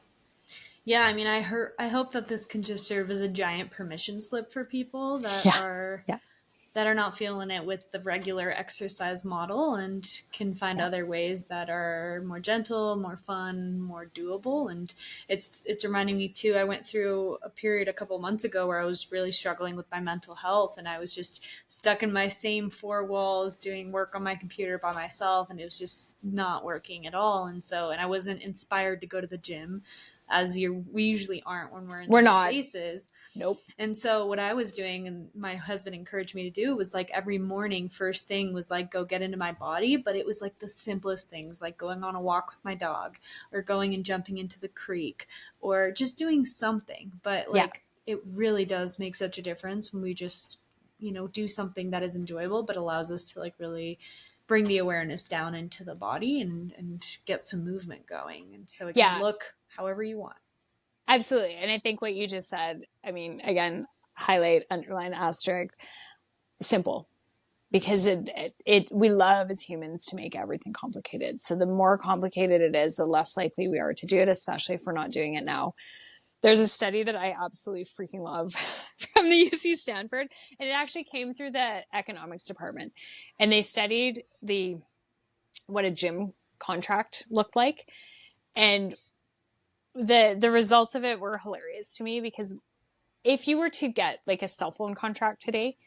Yeah, I mean, I hope that this can just serve as a giant permission slip for people that are not feeling it with the regular exercise model, and can find other ways that are more gentle, more fun, more doable. And it's reminding me too, I went through a period a couple months ago where I was really struggling with my mental health, and I was just stuck in my same 4 walls doing work on my computer by myself, and it was just not working at all. And I wasn't inspired to go to the gym, as we usually aren't when we're in these spaces. Nope. And so what I was doing, and my husband encouraged me to do, was like every morning, first thing was like go get into my body. But it was like the simplest things, like going on a walk with my dog, or going and jumping into the creek, or just doing something. But it really does make such a difference when we just, do something that is enjoyable, but allows us to like really bring the awareness down into the body and get some movement going. And so it can look however you want. Absolutely. And I think what you just said, I mean, again, highlight, underline, asterisk, simple, because we love as humans to make everything complicated. So the more complicated it is, the less likely we are to do it, especially if we're not doing it now. There's a study that I absolutely freaking love from the UC Stanford, and it actually came through the economics department, and they studied what a gym contract looked like. And the results of it were hilarious to me, because if you were to get like a cell phone contract today,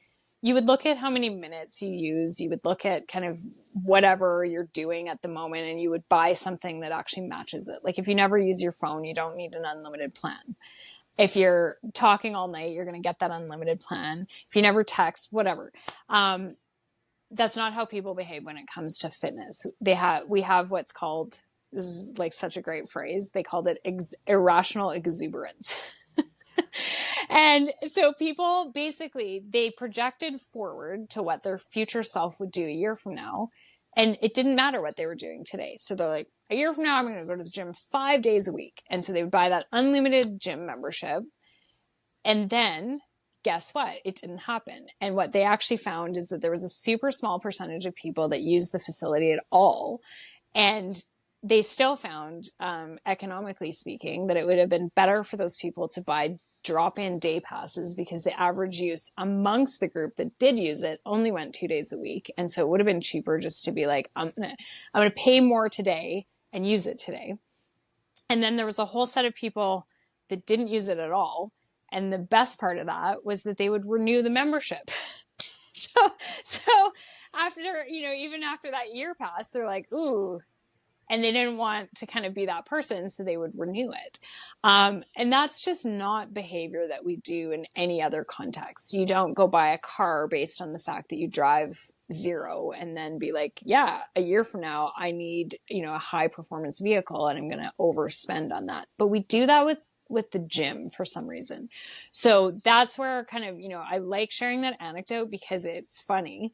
you would look at how many minutes you use, you would look at kind of whatever you're doing at the moment, and you would buy something that actually matches it. Like if you never use your phone, you don't need an unlimited plan. If you're talking all night, you're going to get that unlimited plan. If you never text, whatever. That's not how people behave when it comes to fitness. We have what's called, this is like such a great phrase, they called it irrational exuberance. And so people basically, they projected forward to what their future self would do a year from now. And it didn't matter what they were doing today. So they're like, a year from now, I'm going to go to the gym 5 days a week. And so they would buy that unlimited gym membership. And then guess what? It didn't happen. And what they actually found is that there was a super small percentage of people that used the facility at all. And they still found, economically speaking, that it would have been better for those people to buy drop-in day passes, because the average use amongst the group that did use it only went 2 days a week. And so it would have been cheaper just to be like, I'm gonna pay more today and use it today. And then there was a whole set of people that didn't use it at all. And the best part of that was that they would renew the membership. So after, even after that year passed, they're like, ooh, and they didn't want to kind of be that person, so they would renew it. And that's just not behavior that we do in any other context. You don't go buy a car based on the fact that you drive 0 and then be like, yeah, a year from now, I need, a high performance vehicle and I'm going to overspend on that. But we do that with the gym for some reason. So that's where kind of, I like sharing that anecdote because it's funny,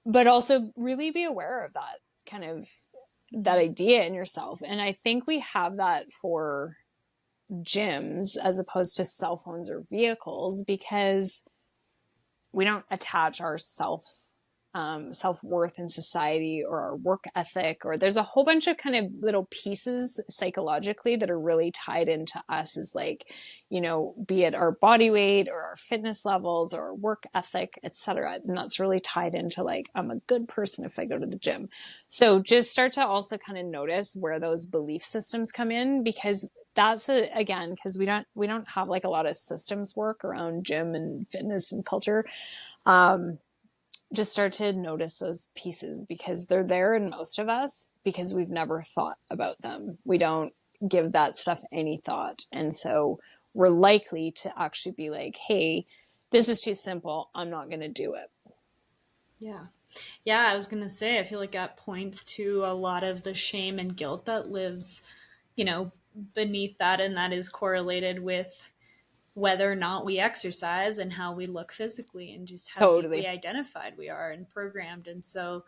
but also really be aware of that kind of that idea in yourself. And I think we have that for gyms as opposed to cell phones or vehicles, because we don't attach our self-worth in society or our work ethic, or there's a whole bunch of kind of little pieces psychologically that are really tied into us as like, be it our body weight or our fitness levels or our work ethic, etc. And that's really tied into like, I'm a good person if I go to the gym. So just start to also kind of notice where those belief systems come in, because that's because we don't have like a lot of systems work around gym and fitness and culture. Just start to notice those pieces, because they're there in most of us because we've never thought about them. We don't give that stuff any thought. And so we're likely to actually be like, hey, this is too simple, I'm not going to do it. Yeah. Yeah, I was going to say, I feel like that points to a lot of the shame and guilt that lives, beneath that. And that is correlated with whether or not we exercise and how we look physically, and just how deeply identified we are and programmed. And so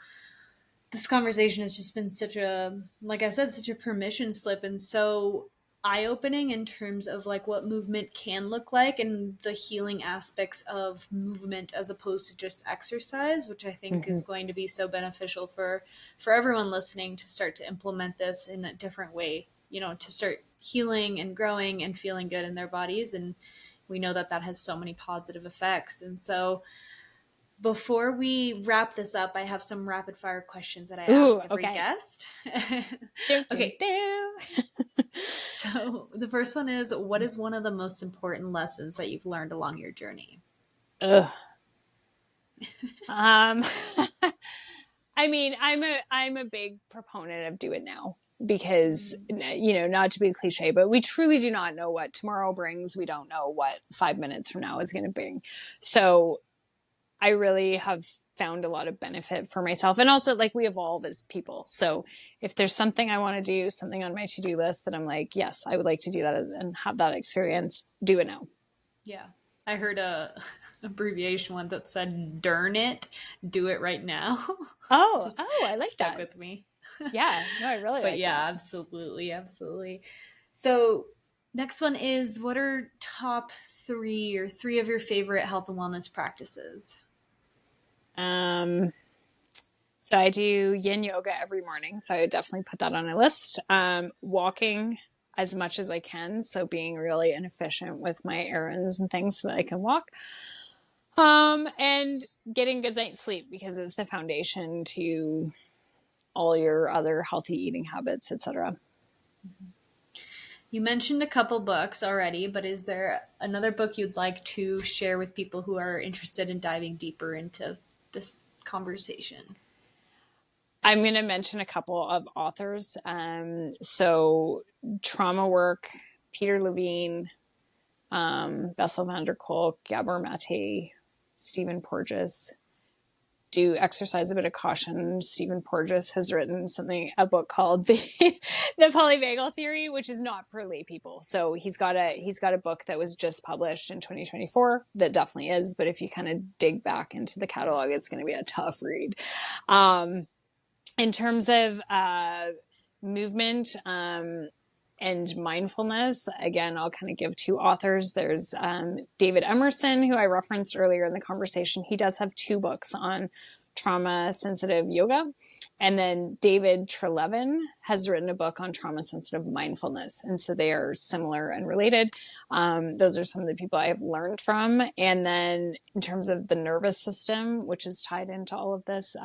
this conversation has just been such a, like I said, such a permission slip, and so eye-opening in terms of like what movement can look like and the healing aspects of movement as opposed to just exercise, which I think is going to be so beneficial for everyone listening to start to implement this in a different way, to start healing and growing and feeling good in their bodies. And we know that has so many positive effects. And so before we wrap this up, I have some rapid fire questions that I ask every guest. Okay. So the first one is, what is one of the most important lessons that you've learned along your journey? I mean, I'm a big proponent of do it now, because, not to be cliche, but we truly do not know what tomorrow brings. We don't know what 5 minutes from now is going to bring. So I really have found a lot of benefit for myself. And also, like, we evolve as people. So if there's something I want to do, something on my to-do list that I'm like, yes, I would like to do that and have that experience, do it now. Yeah. I heard a abbreviation one that said, "Darn it, do it right now." I like stuck that. with me. Yeah, no, I really. But yeah, that. Absolutely. So next one is, what are top 3 or 3 of your favorite health and wellness practices? So I do yin yoga every morning, so I would definitely put that on a list. Walking as much as I can, so being really inefficient with my errands and things so that I can walk. And getting good night's sleep, because it's the foundation to all your other healthy eating habits, etc. You mentioned a couple books already, but is there another book you'd like to share with people who are interested in diving deeper into this conversation? I'm going to mention a couple of authors. So Trauma Work, Peter Levine, Bessel van der Kolk, Gabor Mate, Stephen Porges. Do Exercise a Bit of Caution. Stephen Porges has written a book called the Polyvagal Theory, which is not for lay people. So he's got a book that was just published in 2024 that definitely is. But if you kind of dig back into the catalog, it's going to be a tough read. In terms of movement and mindfulness. Again, I'll kind of give two authors. There's David Emerson, who I referenced earlier in the conversation. He does have 2 books on trauma sensitive yoga. And then David Treleaven has written a book on trauma sensitive mindfulness. And so they are similar and related. Those are some of the people I have learned from. And then in terms of the nervous system, which is tied into all of this,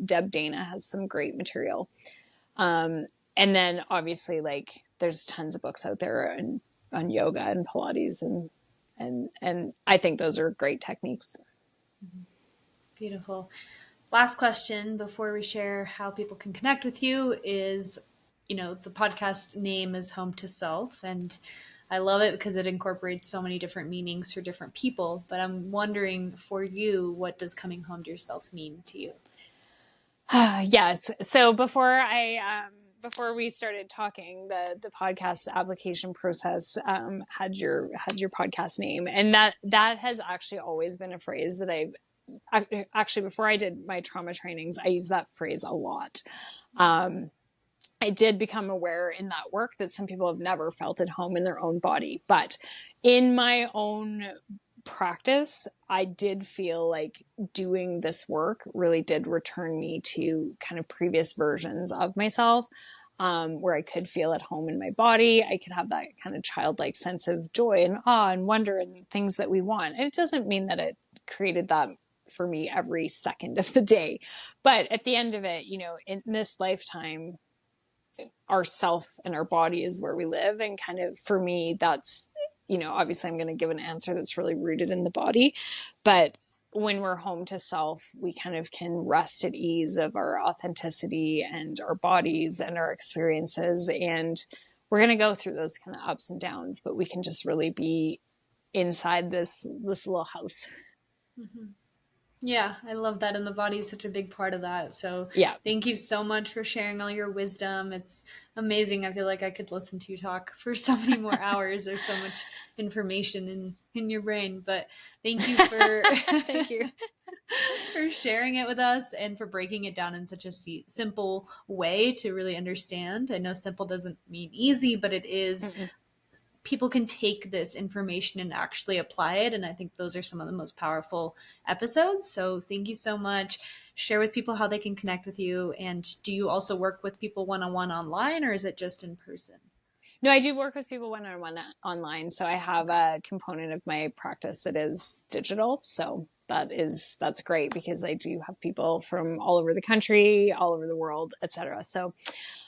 Deb Dana has some great material. And then obviously, like, there's tons of books out there on yoga and Pilates, and I think those are great techniques. Beautiful. Last question before we share how people can connect with you is, the podcast name is Home to Self, and I love it because it incorporates so many different meanings for different people. But I'm wondering, for you, what does coming home to yourself mean to you? Yes. So before we started talking, the podcast application process had your podcast name, and that has actually always been a phrase that I've actually, before I did my trauma trainings, I used that phrase a lot. I did become aware in that work that some people have never felt at home in their own body, but in my own practice, I did feel like doing this work really did return me to kind of previous versions of myself, where I could feel at home in my body. I could have that kind of childlike sense of joy and awe and wonder and things that we want. And it doesn't mean that it created that for me every second of the day. But at the end of it, in this lifetime, our self and our body is where we live. And kind of for me, that's, obviously I'm going to give an answer that's really rooted in the body. But when we're home to self, we kind of can rest at ease of our authenticity and our bodies and our experiences. And we're going to go through those kind of ups and downs, but we can just really be inside this little house. Mm-hmm. Yeah, I love that. And the body is such a big part of that. So yeah, thank you so much for sharing all your wisdom. It's amazing. I feel like I could listen to you talk for so many more hours. There's so much information in your brain. But thank you for thank you for sharing it with us and for breaking it down in such a simple way to really understand. I know simple doesn't mean easy, but it is. Mm-mm. People can take this information and actually apply it. And I think those are some of the most powerful episodes. So thank you so much. Share with people how they can connect with you. And do you also work with people one-on-one online, or is it just in person? No, I do work with people one-on-one online. So I have a component of my practice that is digital. So that's great because I do have people from all over the country, all over the world, etc. So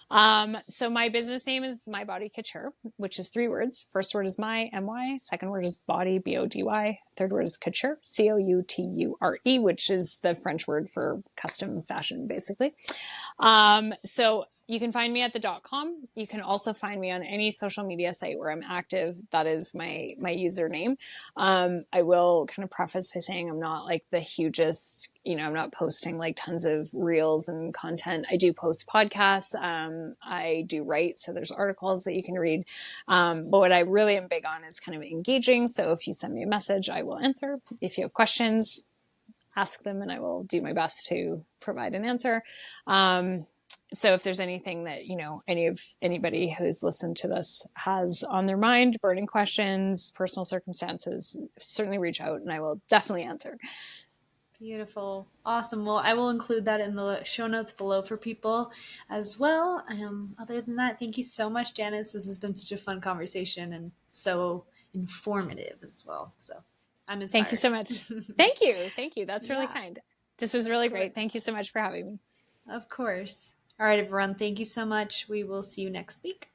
my business name is My Body Couture, which is 3 words. First word is my, M-Y. Second word is body, B-O-D-Y. Third word is couture, C-O-U-T-U-R-E, which is the French word for custom fashion, basically. So you can find me at the .com. You can also find me on any social media site where I'm active. That is my username. I will kind of preface by saying I'm not like the hugest, I'm not posting like tons of reels and content. I do post podcasts. I do write. So there's articles that you can read. But what I really am big on is kind of engaging. So if you send me a message, I will answer. If you have questions, ask them and I will do my best to provide an answer. So if there's anything that, anybody who's listened to this has on their mind, burning questions, personal circumstances, certainly reach out and I will definitely answer. Beautiful. Awesome. Well, I will include that in the show notes below for people as well. Other than that, thank you so much, Janis. This has been such a fun conversation and so informative as well. So I'm inspired. Thank you so much. Thank you. That's really kind. This was really great. Thank you so much for having me. Of course. All right, everyone. Thank you so much. We will see you next week.